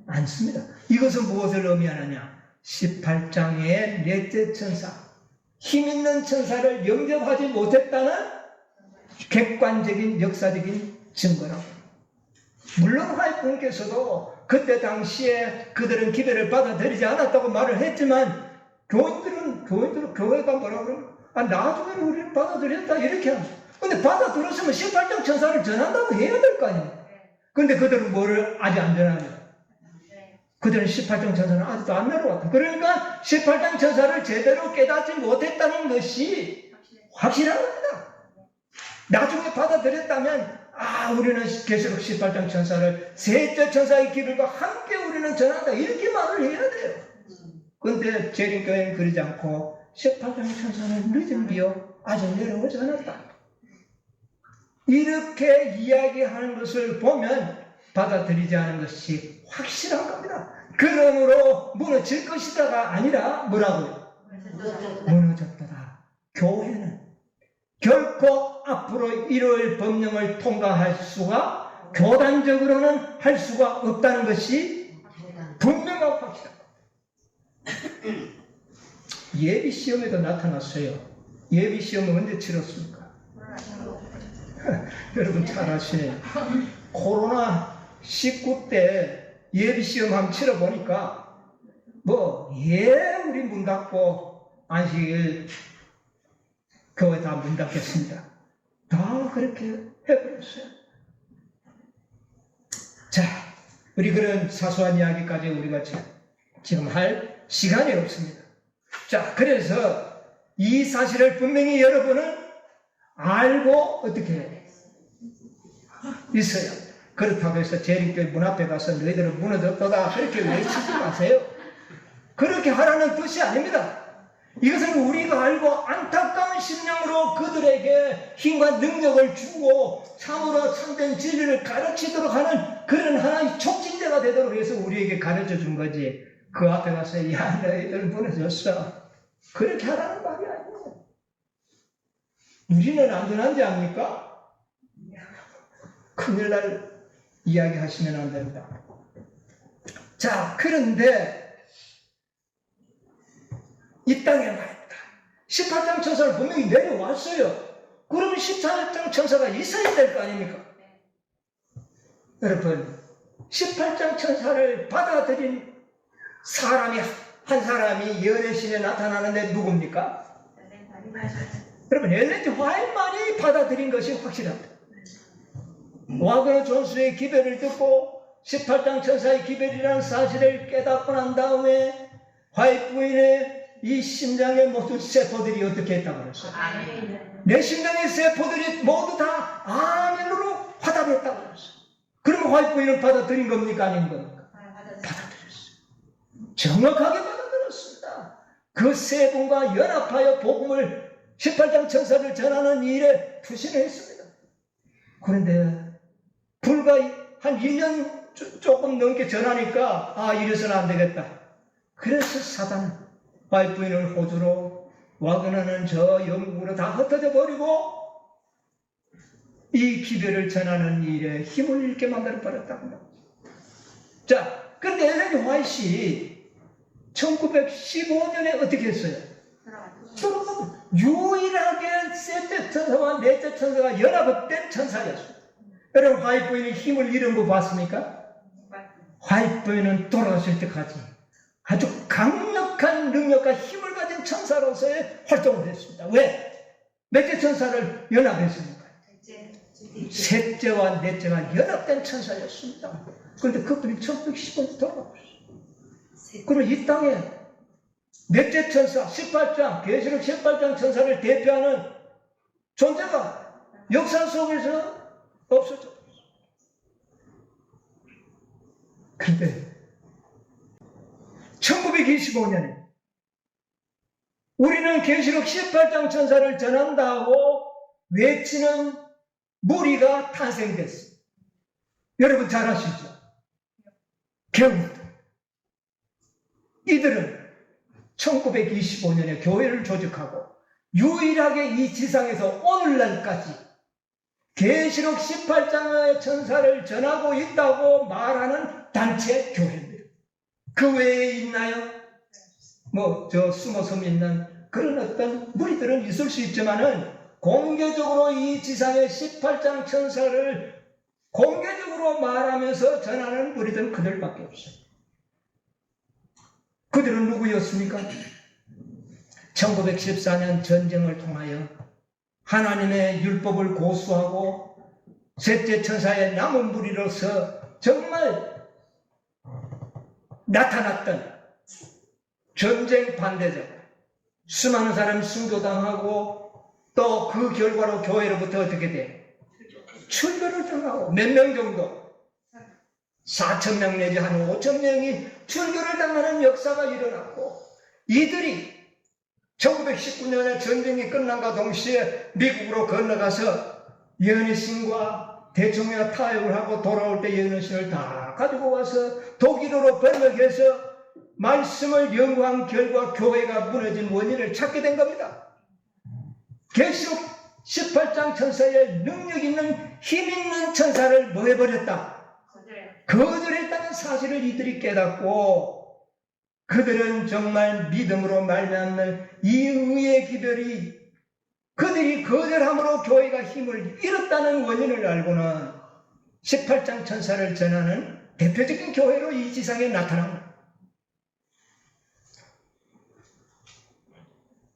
않습니다. 이것은 무엇을 의미하느냐? 18장의 넷째 천사, 힘있는 천사를 영접하지 못했다는 객관적인 역사적인 증거라고. 물론 하이픈께서도 그때 당시에 그들은 기별을 받아들이지 않았다고 말을 했지만, 교인들은 교회가 뭐라고 그러면 나중에 우리는 받아들였다 이렇게 합니다. 근데 받아들였으면 18장 천사를 전한다고 해야 될 거 아니에요. 근데 그들은 뭐를 아직 안 전하냐? 그들은 18장 천사는 아직도 안 내려왔다. 그러니까 18장 천사를 제대로 깨닫지 못했다는 것이 확실한 겁니다. 나중에 받아들였다면 우리는 계시록 18장 천사를 셋째 천사의 기별과 함께 우리는 전한다 이렇게 말을 해야 돼요. 그런데 재림교회는 그러지 않고 18장 천사는 늦은 비요 아직 내려오지 않았다. 이렇게 이야기하는 것을 보면 받아들이지 않은 것이 확실한 겁니다. 그러므로 무너질 것이다가 아니라 뭐라고요? 무너졌다. 교회는 결코 앞으로 이러할 법령을 통과할 수가, 교단적으로는 할 수가 없다는 것이 분명하고 확실합니다. 예비시험에도 나타났어요. 예비시험은 언제 치렀습니까? 여러분 잘 아시네요. 코로나19 때 예비시험 한번 치러보니까 우리 문 닫고 안식일 교회 다 문 닫겠습니다. 다 그렇게 해버렸어요. 자, 우리 그런 사소한 이야기까지 우리가 지금 할 시간이 없습니다. 자, 그래서 이 사실을 분명히 여러분은 알고 어떻게 있어요. 그렇다고 해서 재림교회 문 앞에 가서 너희들은 무너졌다 그렇게 외치지 마세요. 그렇게 하라는 뜻이 아닙니다. 이것은 우리가 알고 안타까운 심령으로 그들에게 힘과 능력을 주고 참으로 참된 진리를 가르치도록 하는 그런 하나의 촉진제가 되도록 해서 우리에게 가르쳐 준 거지. 그 앞에 가서 야 너희들 무너졌어 그렇게 하라는 말이 아니에요. 우리는 안전한지 압니까? 큰일 날 이야기 하시면 안 됩니다. 자, 그런데 이 땅에 말입니다. 18장 천사를 분명히 내려왔어요. 그러면 14장 천사가 있어야 될 거 아닙니까? 여러분, 18장 천사를 받아들인 사람이 한 사람이 예언의 신에 나타나는데 누굽니까? 여러분, 엘렌 화이트만이 받아들인 것이 확실합니다. 와그너 존스의 기별을 듣고 18장 천사의 기별이라는 사실을 깨닫고 난 다음에 화이트 부인의 이 심장의 모든 세포들이 어떻게 했다고 그랬어요? 내 심장의 세포들이 모두 다 아멘으로 화답했다고 그랬어요. 그러면 화이트 부인은 받아들인 겁니까? 아닌 겁니까? 받아들였어요. 정확하게 받아들였습니다. 그 세 분과 연합하여 복음을 18장 천사를 전하는 일에 투신했습니다. 그런데 불과 한 1년 조금 넘게 전하니까 이래서는 안 되겠다. 그래서 사단은 화이트 부인을 호주로, 와그너는 저 영국으로 다 흩어져 버리고 이 기별을 전하는 일에 힘을 잃게 만들어 버렸다고 합니다. 자, 그런데 엘렌 화이트이 1915년에 어떻게 했어요? 유일하게 셋째 천사와 넷째 천사가 연합된 천사였습니다. 여러분, 화이트 부인이 힘을 잃은 거 봤습니까? 화이트 부인은 돌아가실 때까지 아주 강력한 능력과 힘을 가진 천사로서의 활동을 했습니다. 왜? 몇째 천사를 연합했습니까? 셋째와 넷째가 연합된 천사였습니다. 그런데 그분이 1915년에 돌아가셨어요. 그러면 이 땅에 넷째 천사 18장, 계시록 18장 천사를 대표하는 존재가 역사 속에서 없어졌어요. 그런데 1925년에 우리는 계시록 18장 천사를 전한다고 외치는 무리가 탄생됐어요. 여러분 잘 아시죠? 겨울도 이들은 1925년에 교회를 조직하고 유일하게 이 지상에서 오늘날까지 계시록 18장의 천사를 전하고 있다고 말하는 단체 교회입니다. 그 외에 있나요? 숨어서 믿는 그런 어떤 무리들은 있을 수 있지만은 공개적으로 이 지상의 18장 천사를 공개적으로 말하면서 전하는 무리들은 그들밖에 없어요. 그들은 누구였습니까? 1914년 전쟁을 통하여 하나님의 율법을 고수하고 셋째 천사의 남은 무리로서 정말 나타났던 전쟁 반대적, 수많은 사람이 순교당하고 또 그 결과로 교회로부터 어떻게 돼? 출교를 당하고 몇 명 정도? 4,000명 내지 한 5,000명이 출교를 당하는 역사가 일어났고 이들이 1919년에 전쟁이 끝난과 동시에 미국으로 건너가서 예언의 신과 대총회와 타협을 하고 돌아올 때 예언의 신을 다 가지고 와서 독일어로 번역해서 말씀을 연구한 결과 교회가 무너진 원인을 찾게 된 겁니다. 계시록 18장 천사의 능력 있는 힘 있는 천사를 뭐 해버렸다? 거절했다는 사실을 이들이 깨닫고 그들은 정말 믿음으로 말미암는 이 의의 기별이 그들이 거절함으로 교회가 힘을 잃었다는 원인을 알고는 18장 천사를 전하는 대표적인 교회로 이 지상에 나타납니다.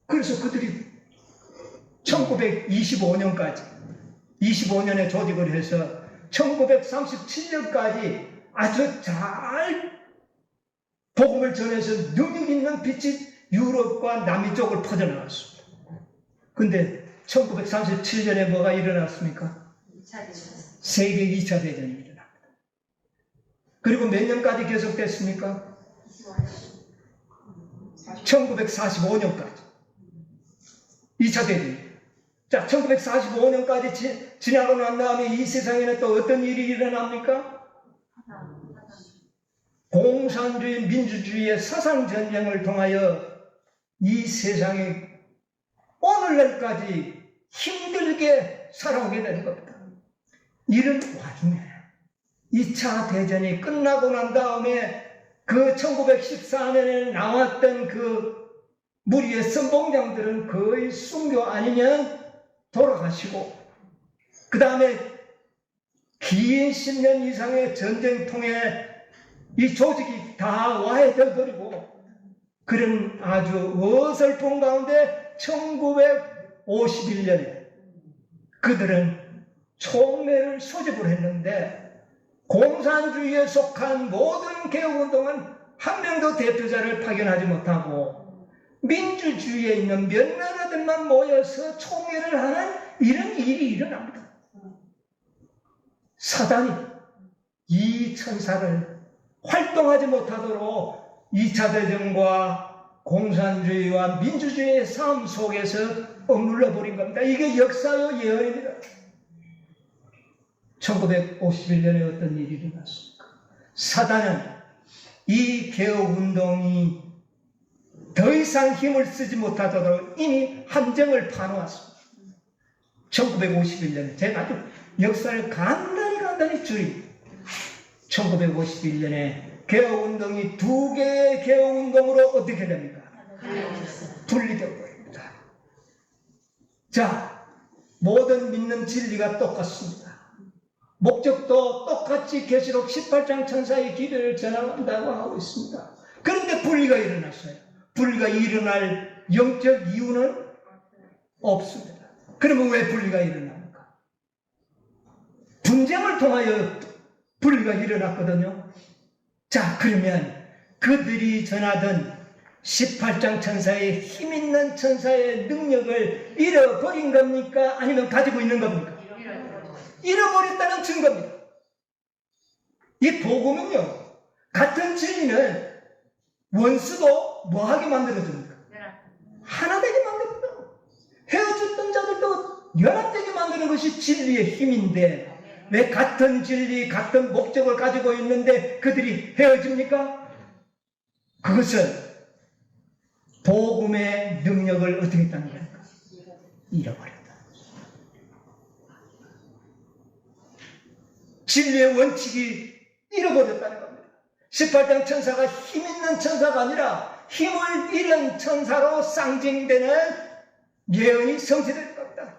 그래서 그들이 1925년까지 25년에 조직을 해서 1937년까지 아주 잘 복음을 전해서 능력 있는 빛이 유럽과 남미 쪽을 퍼져나갔습니다. 근데 1937년에 뭐가 일어났습니까? 세계 2차 대전이 일어납니다. 그리고 몇 년까지 계속됐습니까? 1945년까지 2차 대전. 자, 1945년까지 지나고 난 다음에 이 세상에는 또 어떤 일이 일어납니까? 공산주의, 민주주의의 사상전쟁을 통하여 이 세상이 오늘날까지 힘들게 살아오게 되는 겁니다. 이런 와중에 2차 대전이 끝나고 난 다음에 그 1914년에 나왔던 그 무리의 선봉장들은 거의 순교 아니면 돌아가시고 그 다음에 긴 10년 이상의 전쟁 통해 이 조직이 다 와해되어버리고 그런 아주 어설픈 가운데 1951년에 그들은 총매를 소집을 했는데 공산주의에 속한 모든 개혁운동은 한 명도 대표자를 파견하지 못하고 민주주의에 있는 몇 나라들만 모여서 총회를 하는 이런 일이 일어납니다. 사단이 이 천사를 활동하지 못하도록 2차 대전과 공산주의와 민주주의의 삶 속에서 억눌러 버린 겁니다. 이게 역사의 예언입니다. 1951년에 어떤 일이 일어났습니까? 사단은 이 개혁운동이 더 이상 힘을 쓰지 못하도록 이미 함정을 파놓았습니다. 1951년에 제가 아주 역사를 간단히 줄입니다. 1951년에 개혁운동이 두 개의 개혁운동으로 어떻게 됩니까? 분리되어 버립니다. 자, 모든 믿는 진리가 똑같습니다. 목적도 똑같이 계시록 18장 천사의 기별을 전한다고 하고 있습니다. 그런데 분리가 일어났어요. 분리가 일어날 영적 이유는 없습니다. 그러면 왜 분리가 일어납니까? 분쟁을 통하여 분리가 일어났거든요. 자, 그러면 그들이 전하던 18장 천사의 힘있는 천사의 능력을 잃어버린 겁니까? 아니면 가지고 있는 겁니까? 잃어버렸다는 증거입니다. 이 복음은요, 같은 진리는 원수도 뭐하게 만들어줍니까? 하나 되게 만듭니다. 헤어졌던 자들도 연합되게 만드는 것이 진리의 힘인데 왜 같은 진리, 같은 목적을 가지고 있는데 그들이 헤어집니까? 그것은 복음의 능력을 어떻게 했다는 겁니까? 잃어버렸다. 진리의 원칙이 잃어버렸다는 겁니다. 18장 천사가 힘있는 천사가 아니라 힘을 잃은 천사로 상징되는 예언이 성취될 겁니다.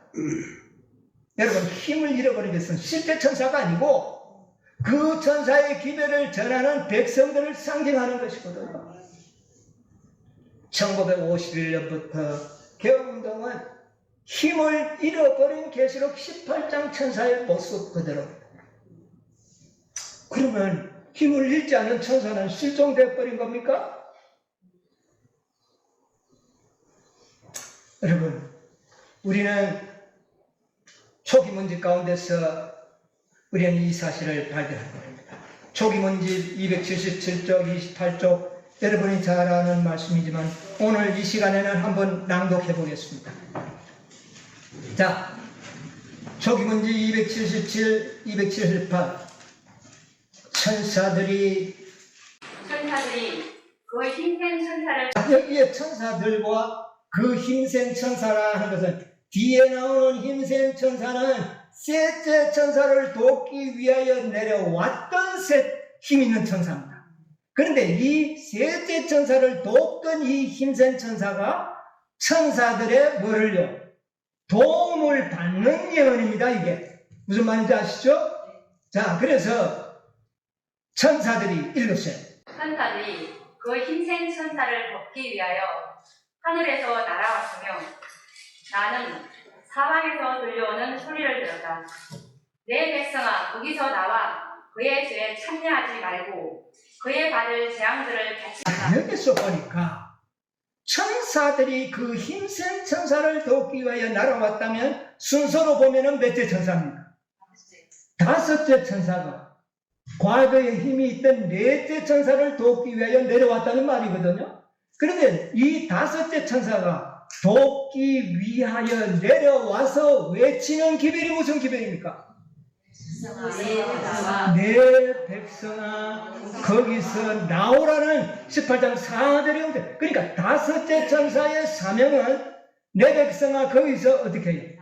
여러분, 힘을 잃어버린 것은 실제 천사가 아니고 그 천사의 기별을 전하는 백성들을 상징하는 것이거든요. 1951년부터 개혁운동은 힘을 잃어버린 계시록 18장 천사의 모습 그대로입니다. 그러면 힘을 잃지 않은 천사는 실종되어 버린 겁니까? 여러분, 우리는 초기 문집 가운데서 우리는 이 사실을 발견한 겁니다. 초기 문집 277쪽, 28쪽, 여러분이 잘 아는 말씀이지만 오늘 이 시간에는 한번 낭독해 보겠습니다. 자, 초기 문집 277, 278. 천사들이 그 힘센 천사를 여기에 천사들과 그 힘센 천사라는 것은 뒤에 나오는 힘센 천사는 셋째 천사를 돕기 위하여 내려왔던 힘 있는 천사입니다. 그런데 이 셋째 천사를 돕던 이 힘센 천사가 천사들의 뭐를요? 도움을 받는 예언입니다. 이게 무슨 말인지 아시죠? 자, 그래서 천사들이 읽으세요. 천사들이 그 힘센 천사를 돕기 위하여 하늘에서 날아왔으며 나는 사방에서 들려오는 소리를 들었다. 내 백성아, 거기서 나와 그의 죄에 참여하지 말고 그의 받을 재앙들을 받지. 여기서 보니까 천사들이 그 힘센 천사를 돕기 위하여 날아왔다면 순서로 보면은 몇째 천사입니까? 다섯째 천사가 과거에 힘이 있던 넷째 천사를 돕기 위하여 내려왔다는 말이거든요. 그런데 이 다섯째 천사가 돕기 위하여 내려와서 외치는 기별이 무슨 기별입니까? 내 백성아 거기서 나오라는 18장 4절이 그러니까 다섯째 천사의 사명은 내 백성아 거기서 어떻게 해요?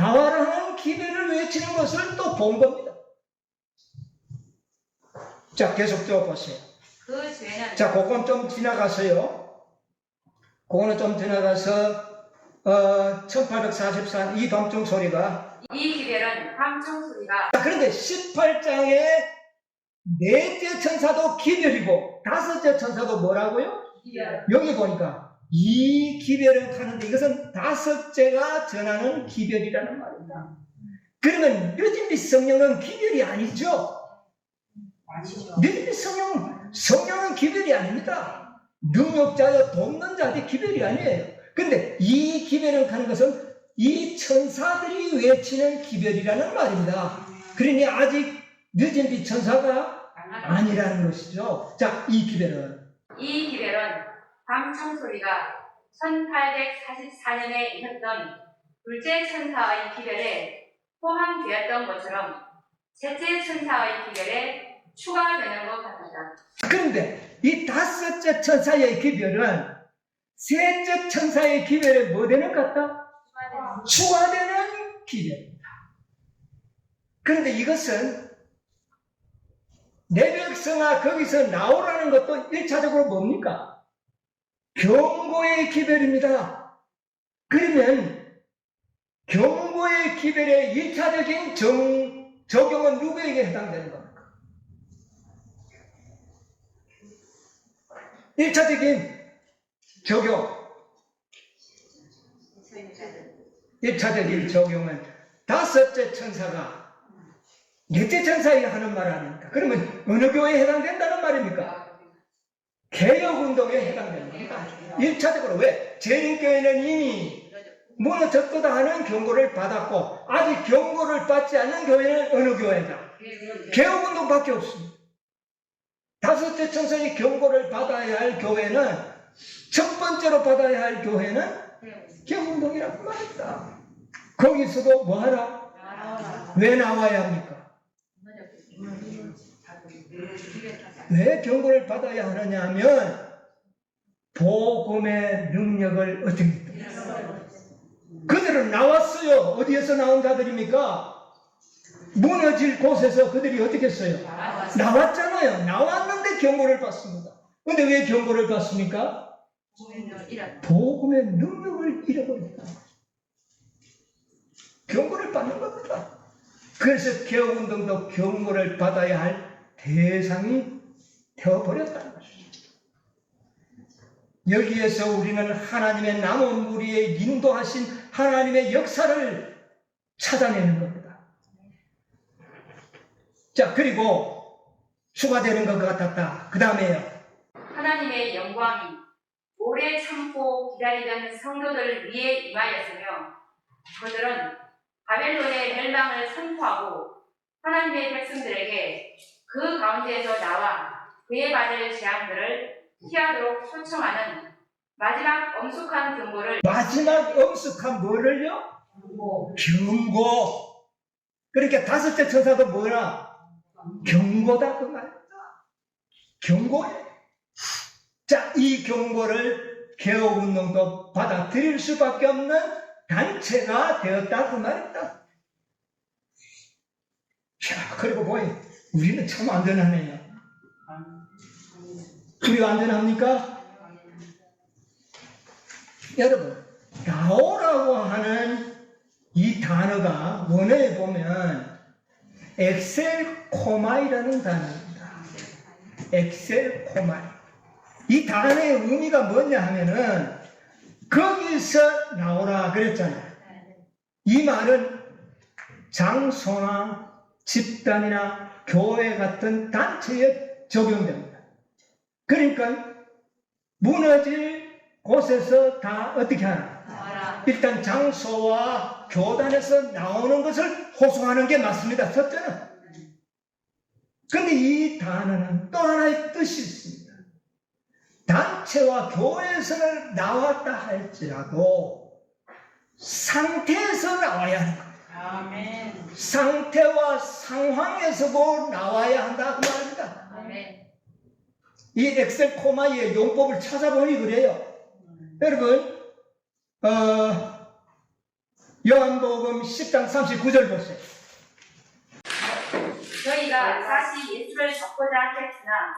나와라는 기별을 외치는 것을 또 본 겁니다. 자, 계속 쭉 그 죄는 자, 그건 좀 지나가서요. 그거는 좀 지나가서 1844 이 밤중 소리가 이 기별은 밤중 소리가. 자, 그런데 18장에 넷째 천사도 기별이고 다섯째 천사도 뭐라고요? 여기 보니까 이 기별은 하는데 이것은 다섯째가 전하는 기별이라는 말입니다. 그러면 늦은비 성령은 기별이 아니죠. 늦은비 성령은 기별이 아닙니다. 능력자여 돕는 자들이 기별이 아니에요. 그런데 이 기별을 하는 것은 이 천사들이 외치는 기별이라는 말입니다. 그러니 아직 늦은비 천사가 아니라는 것이죠. 자, 이 기별은 밤 청소리가 1844년에 있었던 둘째 천사의 기별에 포함되었던 것처럼 셋째 천사의 기별에 추가되는 것 같다. 그런데 이 다섯째 천사의 기별은 셋째 천사의 기별에 뭐 되는 것 같다? 추가되는 기별입니다. 그런데 이것은 내 백성아 거기서 나오라는 것도 1차적으로 뭡니까? 경고의 기별입니다. 그러면 경고의 기별의 1차적인 적용은 누구에게 해당되는 겁니까? 1차적인 적용. 1차적인 적용은 다섯째 천사가 넷째 천사에게 하는 말 아닙니까? 그러면 어느 교회에 해당된다는 말입니까? 개혁운동에 해당되는 겁니다. 1차적으로 왜? 재림교회는 이미 무너졌도다 하는 경고를 받았고 아직 경고를 받지 않는 교회는 어느 교회다? 개혁운동밖에 없습니다. 다섯째 천사의 경고를 받아야 할 교회는 첫 번째로 받아야 할 교회는 개혁운동이라고 말했다. 거기서도 뭐하라? 왜 나와야 합니까? 왜 경고를 받아야 하느냐 하면 복음의 능력을 얻습니다. 그들은 나왔어요. 어디에서 나온 자들입니까? 무너질 곳에서 그들이 어떻게 했어요? 나왔잖아요. 나왔는데 경고를 받습니다. 근데 왜 경고를 받습니까? 복음의 능력을 잃어버렸다. 경고를 받는 겁니다. 그래서 개혁운동도 경고를 받아야 할 대상이 되어버렸다는 것입니다. 여기에서 우리는 하나님의 남은 무리에 인도하신 하나님의 역사를 찾아내는 겁니다. 자, 그리고 추가되는 것 같았다. 그 다음에요. 하나님의 영광이 오래 참고 기다리던 성도들 위에 임하였으며 그들은 바벨론의 멸망을 선포하고 하나님의 백성들에게 그 가운데에서 나와 그에 받을 재앙들을 피하도록 초청하는 마지막 엄숙한 경고를 마지막 엄숙한 뭐를요? 경고. 그러니까 다섯째 천사도 뭐라? 경고다 그 말이다. 경고해. 자, 이 경고를 개혁운동도 받아들일 수밖에 없는 단체가 되었다 그 말이다. 자, 그리고 보여. 우리는 참 안전하네요. 우리가 안전합니까? 여러분, 나오라고 하는 이 단어가 원어에 보면 엑셀코마이라는 단어입니다. 엑셀코마이. 이 단어의 의미가 뭐냐 하면은 거기서 나오라 그랬잖아요. 이 말은 장소나 집단이나 교회 같은 단체에 적용됩니다. 그러니까 무너질 곳에서 다 어떻게 하나? 일단 장소와 교단에서 나오는 것을 호소하는 게 맞습니다. 첫째는. 그런데 이 단어는 또 하나의 뜻이 있습니다. 단체와 교회에서 나왔다 할지라도 상태에서 나와야 하는 겁니다. 아멘. 상태와 상황에서도 나와야 한다 그 말입니다. 아멘. 이 엑셀코마의 용법을 찾아보니 그래요. 여러분 요한복음 10장 39절 보세요. 저희가 다시 예수를 잡고자 했으나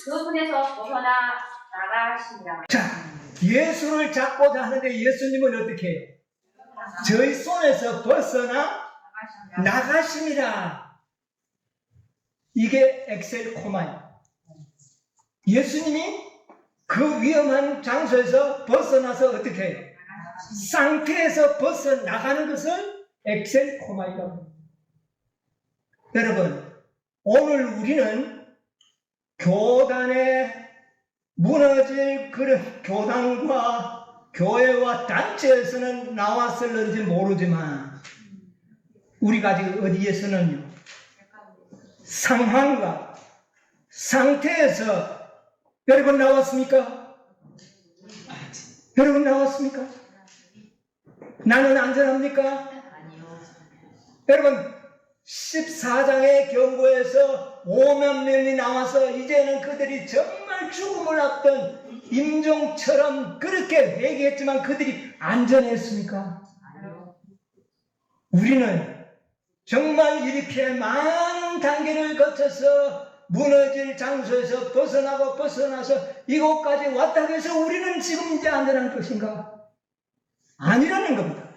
그분에서 벗어나 나가시니라. 자, 예수를 잡고자 하는데 예수님은 어떻게 해요? 저희 손에서 벗어나 나가심이라. 이게 엑셀코마예요. 예수님이 그 위험한 장소에서 벗어나서 어떻게 해요? 상태에서 벗어나가는 것을 엑셀코마이라고 합니다. 여러분, 오늘 우리는 교단에 무너질 그런 교단과 교회와 단체에서는 나왔을는지 모르지만 우리가 아직 어디에서는요, 상황과 상태에서 여러분 나왔습니까? 여러분 나왔습니까? 나는 안전합니까? 여러분 14장의 경고에서 5만 명이 나와서 이제는 그들이 정말 죽음을 앞둔 임종처럼 그렇게 회개했지만 그들이 안전했습니까? 우리는 정말 이렇게 많은 단계를 거쳐서 무너질 장소에서 벗어나서 이곳까지 왔다고 해서 우리는 지금 이제 안전한 것인가? 아니라는 겁니다.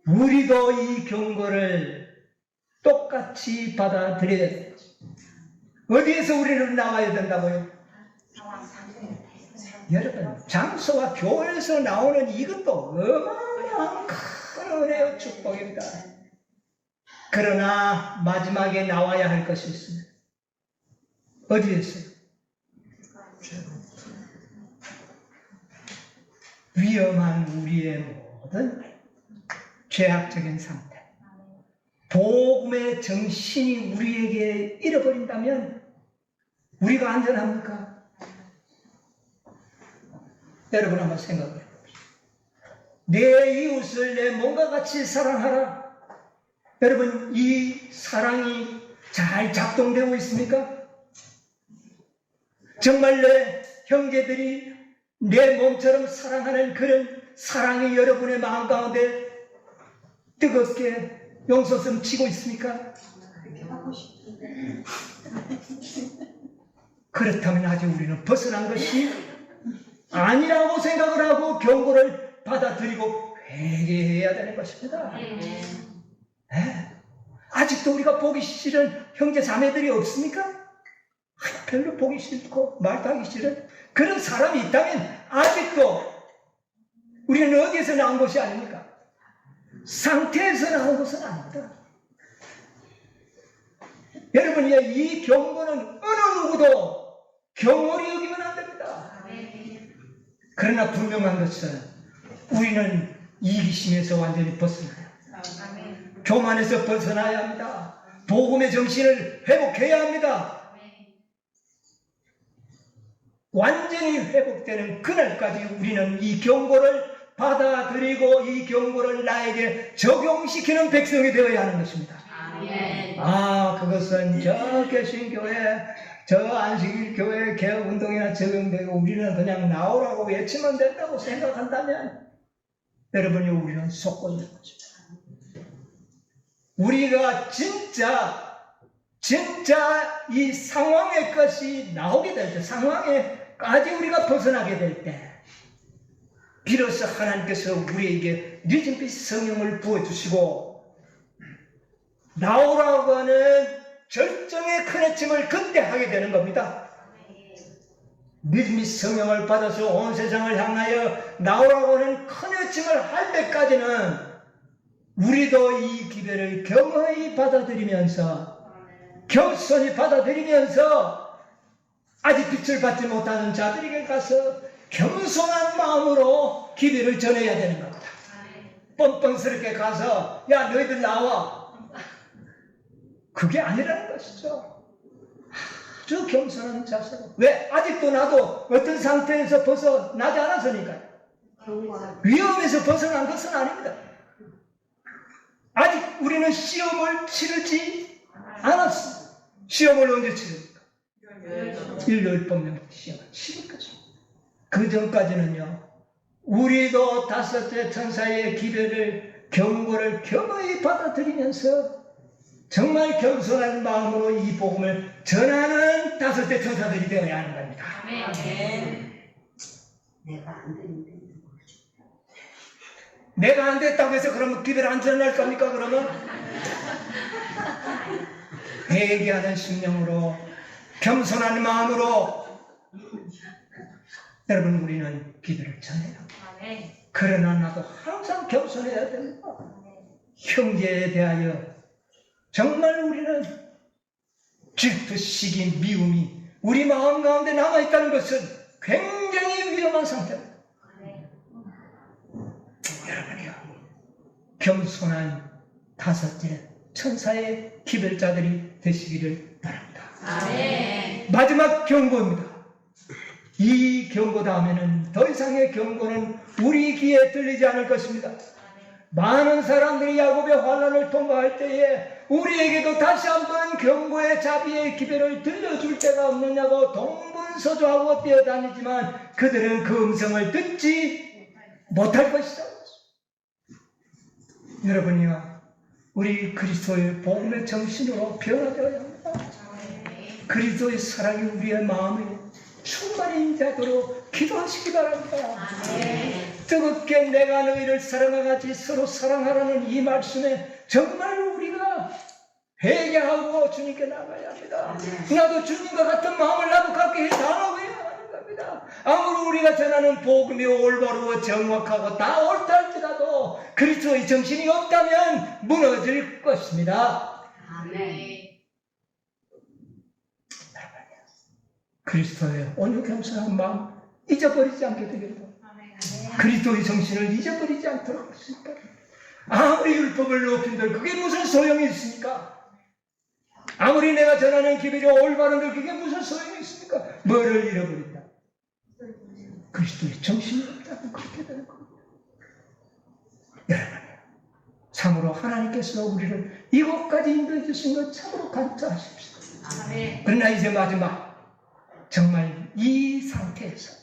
우리도 이 경고를 똑같이 받아들여야 돼요. 어디에서 우리는 나와야 된다고요? 여러분, 장소와 교회에서 나오는 이것도 어마어마한 큰 은혜와 축복입니다. 그러나 마지막에 나와야 할 것이 있습니다. 어디에서요? 위험한 우리의 모든 죄악적인 상태, 복음의 정신이 우리에게 잃어버린다면 우리가 안전합니까? 여러분 한번 생각해 보십시오. 내 이웃을 내 몸과 같이 사랑하라. 여러분, 이 사랑이 잘 작동되고 있습니까? 정말 내 형제들이 내 몸처럼 사랑하는 그런 사랑이 여러분의 마음 가운데 뜨겁게 용솟음 치고 있습니까? 그렇다면 아직 우리는 벗어난 것이 아니라고 생각을 하고 경고를 받아들이고 회개해야 되는 것입니다. 네. 아직도 우리가 보기 싫은 형제 자매들이 없습니까? 별로 보기 싫고 말도 하기 싫은 그런 사람이 있다면 아직도 우리는 어디에서 나온 것이 아닙니까? 상태에서 나온 것은 아닙니다. 여러분, 이 경고는 어느 누구도 경홀히 여기면 안 됩니다. 그러나 분명한 것은 우리는 이기심에서 완전히 벗어나야 합니다. 교만에서 벗어나야 합니다. 복음의 정신을 회복해야 합니다. 완전히 회복되는 그날까지 우리는 이 경고를 받아들이고 이 경고를 나에게 적용시키는 백성이 되어야 하는 것입니다. 그것은 저 개신교회, 저 안식일교회 개혁운동이나 적용되고 우리는 그냥 나오라고 외치면 된다고 생각한다면 여러분이 우리는 속고 있는 것입니다. 우리가 진짜 이 상황의 것이 나오게 될 때, 상황에까지 우리가 벗어나게 될 때 비로소 하나님께서 우리에게 늦은빛 성령을 부어주시고 나오라고 하는 절정의 큰 외침을 그때 하게 되는 겁니다. 늦은빛 성령을 받아서 온 세상을 향하여 나오라고 하는 큰 외침을 할 때까지는 우리도 이 기별을 겸허히 받아들이면서 겸손히 받아들이면서 아직 빛을 받지 못하는 자들에게 가서 겸손한 마음으로 기별을 전해야 되는 겁니다. 뻔뻔스럽게 가서 야 너희들 나와, 그게 아니라는 것이죠. 아주 겸손한 자세로. 왜? 아직도 나도 어떤 상태에서 벗어나지 않았으니까요. 위험에서 벗어난 것은 아닙니다. 아직 우리는 시험을 치르지 않았습니다. 시험을 언제 치릅니까? 일요일 법령 시험을 치를 것입니다. 그 전까지는요, 우리도 다섯째 천사의 기별을 경고를 겸허히 받아들이면서 정말 겸손한 마음으로 이 복음을 전하는 다섯째 천사들이 되어야 하는 겁니다. 내가 안 됐다고 해서 그러면 기별 안 전할 겁니까? 그러면 회개하는 심령으로 겸손한 마음으로 여러분, 우리는 기도를 전해요. 그러나 나도 항상 겸손해야 됩니다. 형제에 대하여 정말 우리는 질투, 시기, 미움이 우리 마음 가운데 남아있다는 것은 굉장히 위험한 상태입니다. 여러분이요, 겸손한 다섯째 천사의 기별자들이 되시기를 바랍니다. 마지막 경고입니다. 이 경고 다음에는 더 이상의 경고는 우리 귀에 들리지 않을 것입니다. 많은 사람들이 야곱의 환난을 통과할 때에 우리에게도 다시 한번 경고의 자비의 기별을 들려줄 때가 없느냐고 동분서주하고 뛰어다니지만 그들은 그 음성을 듣지 못할 것이다. 여러분이요, 우리 그리스도의 복음의 정신으로 변화되어야 합니다. 그리스도의 사랑이 우리의 마음에 충만히 임재하도록 기도하시기 바랍니다. 뜨겁게 내가 너희를 사랑과 같이 서로 사랑하라는 이 말씀에 정말 우리가 회개하고 주님께 나가야 합니다. 나도 주님과 같은 마음을 나도 갖게 해달라고 하는 겁니다. 아무리 우리가 전하는 복음이 올바르고 정확하고 다 옳다 할지라도 그리스도의 정신이 없다면 무너질 것입니다. 그리스도의 온유 겸손한 마음 잊어버리지 않게 되겠고 그리스도의 정신을 잊어버리지 않도록 하십니다. 아무리 율법을 높인들 그게 무슨 소용이 있습니까? 아무리 내가 전하는 기별이 올바른들 그게 무슨 소용이 있습니까? 뭐를 잃어버린다? 그리스도의 정신이 없다고 그렇게 되는 겁니다. 여러분, 참으로 하나님께서 우리를 이곳까지 인도해 주신 것 참으로 감사하십시오. 그러나 이제 마지막 정말 이 상태에서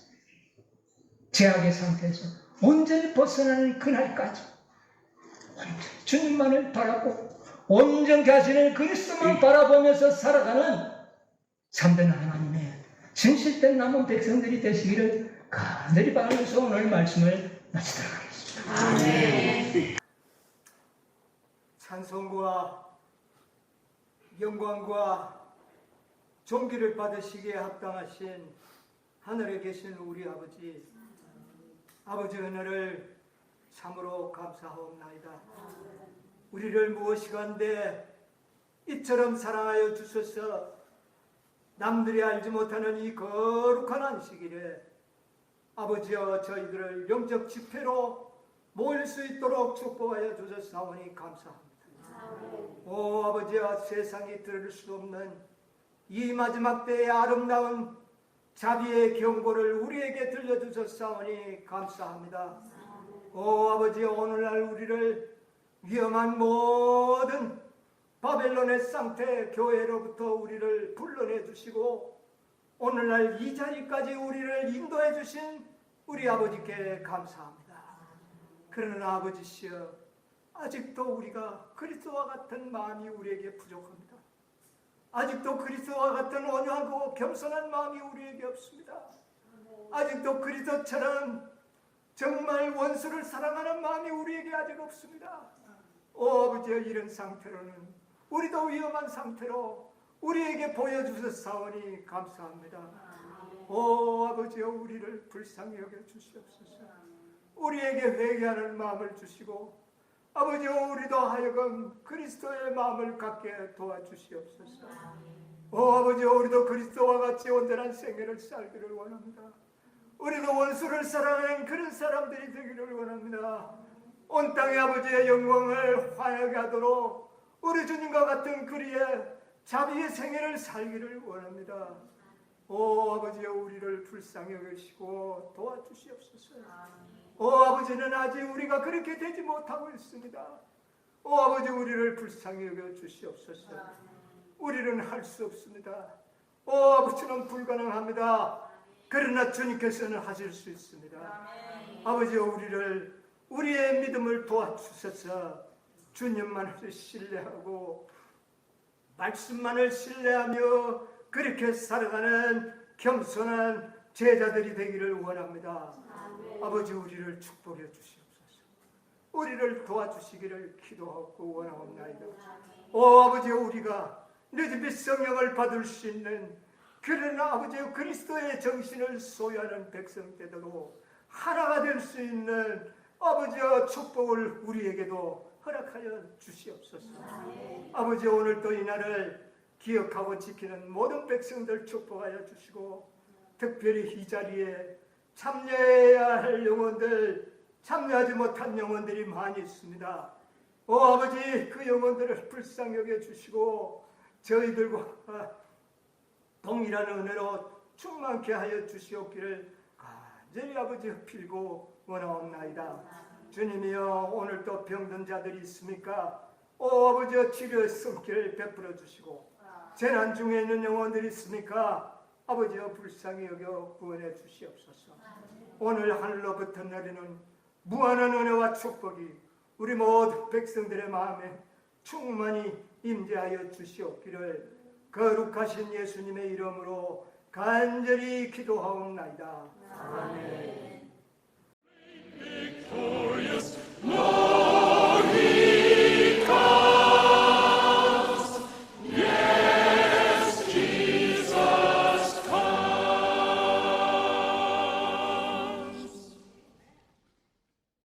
제약의 상태에서 온전히 벗어나는 그날까지 주님만을 바라고 온전히 하시는 그리스도만 바라보면서 살아가는 참된 하나님의 진실된 남은 백성들이 되시기를 간절히 바라면서 오늘 말씀을 마치도록 하겠습니다. 찬송과 영광과 존귀를 받으시기에 합당하신 하늘에 계신 우리 아버지, 아버지 은혜를 참으로 감사하옵나이다. 우리를 무엇이간데 이처럼 사랑하여 주셔서 남들이 알지 못하는 이 거룩한 안식일에 아버지여 저희들을 영적 집회로 모일 수 있도록 축복하여 주셨사오니 감사합니다. 오 아버지여, 세상이 들을 수 없는 이 마지막 때의 아름다운 자비의 경고를 우리에게 들려주셨사오니 감사합니다. 오 아버지, 오늘날 우리를 위험한 모든 바벨론의 상태 교회로부터 우리를 불러내 주시고 오늘날 이 자리까지 우리를 인도해 주신 우리 아버지께 감사합니다. 그러나 아버지시여, 아직도 우리가 그리스도와 같은 마음이 우리에게 부족합니다. 아직도 그리스도와 같은 온유하고 겸손한 마음이 우리에게 없습니다. 아직도 그리스도처럼 정말 원수를 사랑하는 마음이 우리에게 아직 없습니다. 오 아버지여, 이런 상태로는 우리도 위험한 상태로 우리에게 보여주셨사오니 감사합니다. 오 아버지여, 우리를 불쌍히 여겨 주시옵소서. 우리에게 회개하는 마음을 주시고 아버지여, 우리도 하여금 그리스도의 마음을 갖게 도와주시옵소서. 오 아버지여, 우리도 그리스도와 같이 온전한 생애를 살기를 원합니다. 우리도 원수를 사랑하는 그런 사람들이 되기를 원합니다. 온 땅의 아버지의 영광을 환하게 하도록 우리 주님과 같은 그리의 자비의 생애를 살기를 원합니다. 오 아버지여, 우리를 불쌍히 여기시고 도와주시옵소서. 오 아버지는 아직 우리가 그렇게 되지 못하고 있습니다. 오 아버지, 우리를 불쌍히 여겨 주시옵소서. 우리는 할 수 없습니다. 오 아버지는 불가능합니다. 그러나 주님께서는 하실 수 있습니다. 아버지여, 우리의 믿음을 도와주셔서 주님만을 신뢰하고 말씀만을 신뢰하며 그렇게 살아가는 겸손한 제자들이 되기를 원합니다. 아버지, 우리를 축복해 주시옵소서. 우리를 도와주시기를 기도하고 원하옵나이다. 오 아버지, 우리가 내 집에 성령을 받을 수 있는 그러나 아버지여 그리스도의 정신을 소유하는 백성들도 하나가 될 수 있는 아버지여 축복을 우리에게도 허락하여 주시옵소서. 아버지 오늘도 이 날을 기억하고 지키는 모든 백성들 축복하여 주시고 특별히 이 자리에 참여해야 할 영혼들, 참여하지 못한 영혼들이 많이 있습니다. 오 아버지 그 영혼들을 불쌍히 여겨 주시고 저희들과 동일한 은혜로 충만케 하여 주시옵기를 간절히 아버지 빌고 원하옵나이다. 주님이여 오늘도 병든 자들이 있습니까? 오 아버지 치료의 손길을 베풀어 주시고 재난 중에 있는 영혼들이 있습니까? 아버지여 불쌍히 여겨 구원해 주시옵소서. 오늘 하늘로부터 내리는 무한한 은혜와 축복이 우리 모든 백성들의 마음에 충만히 임재하여 주시옵기를 거룩하신 예수님의 이름으로 간절히 기도하옵나이다. 아멘.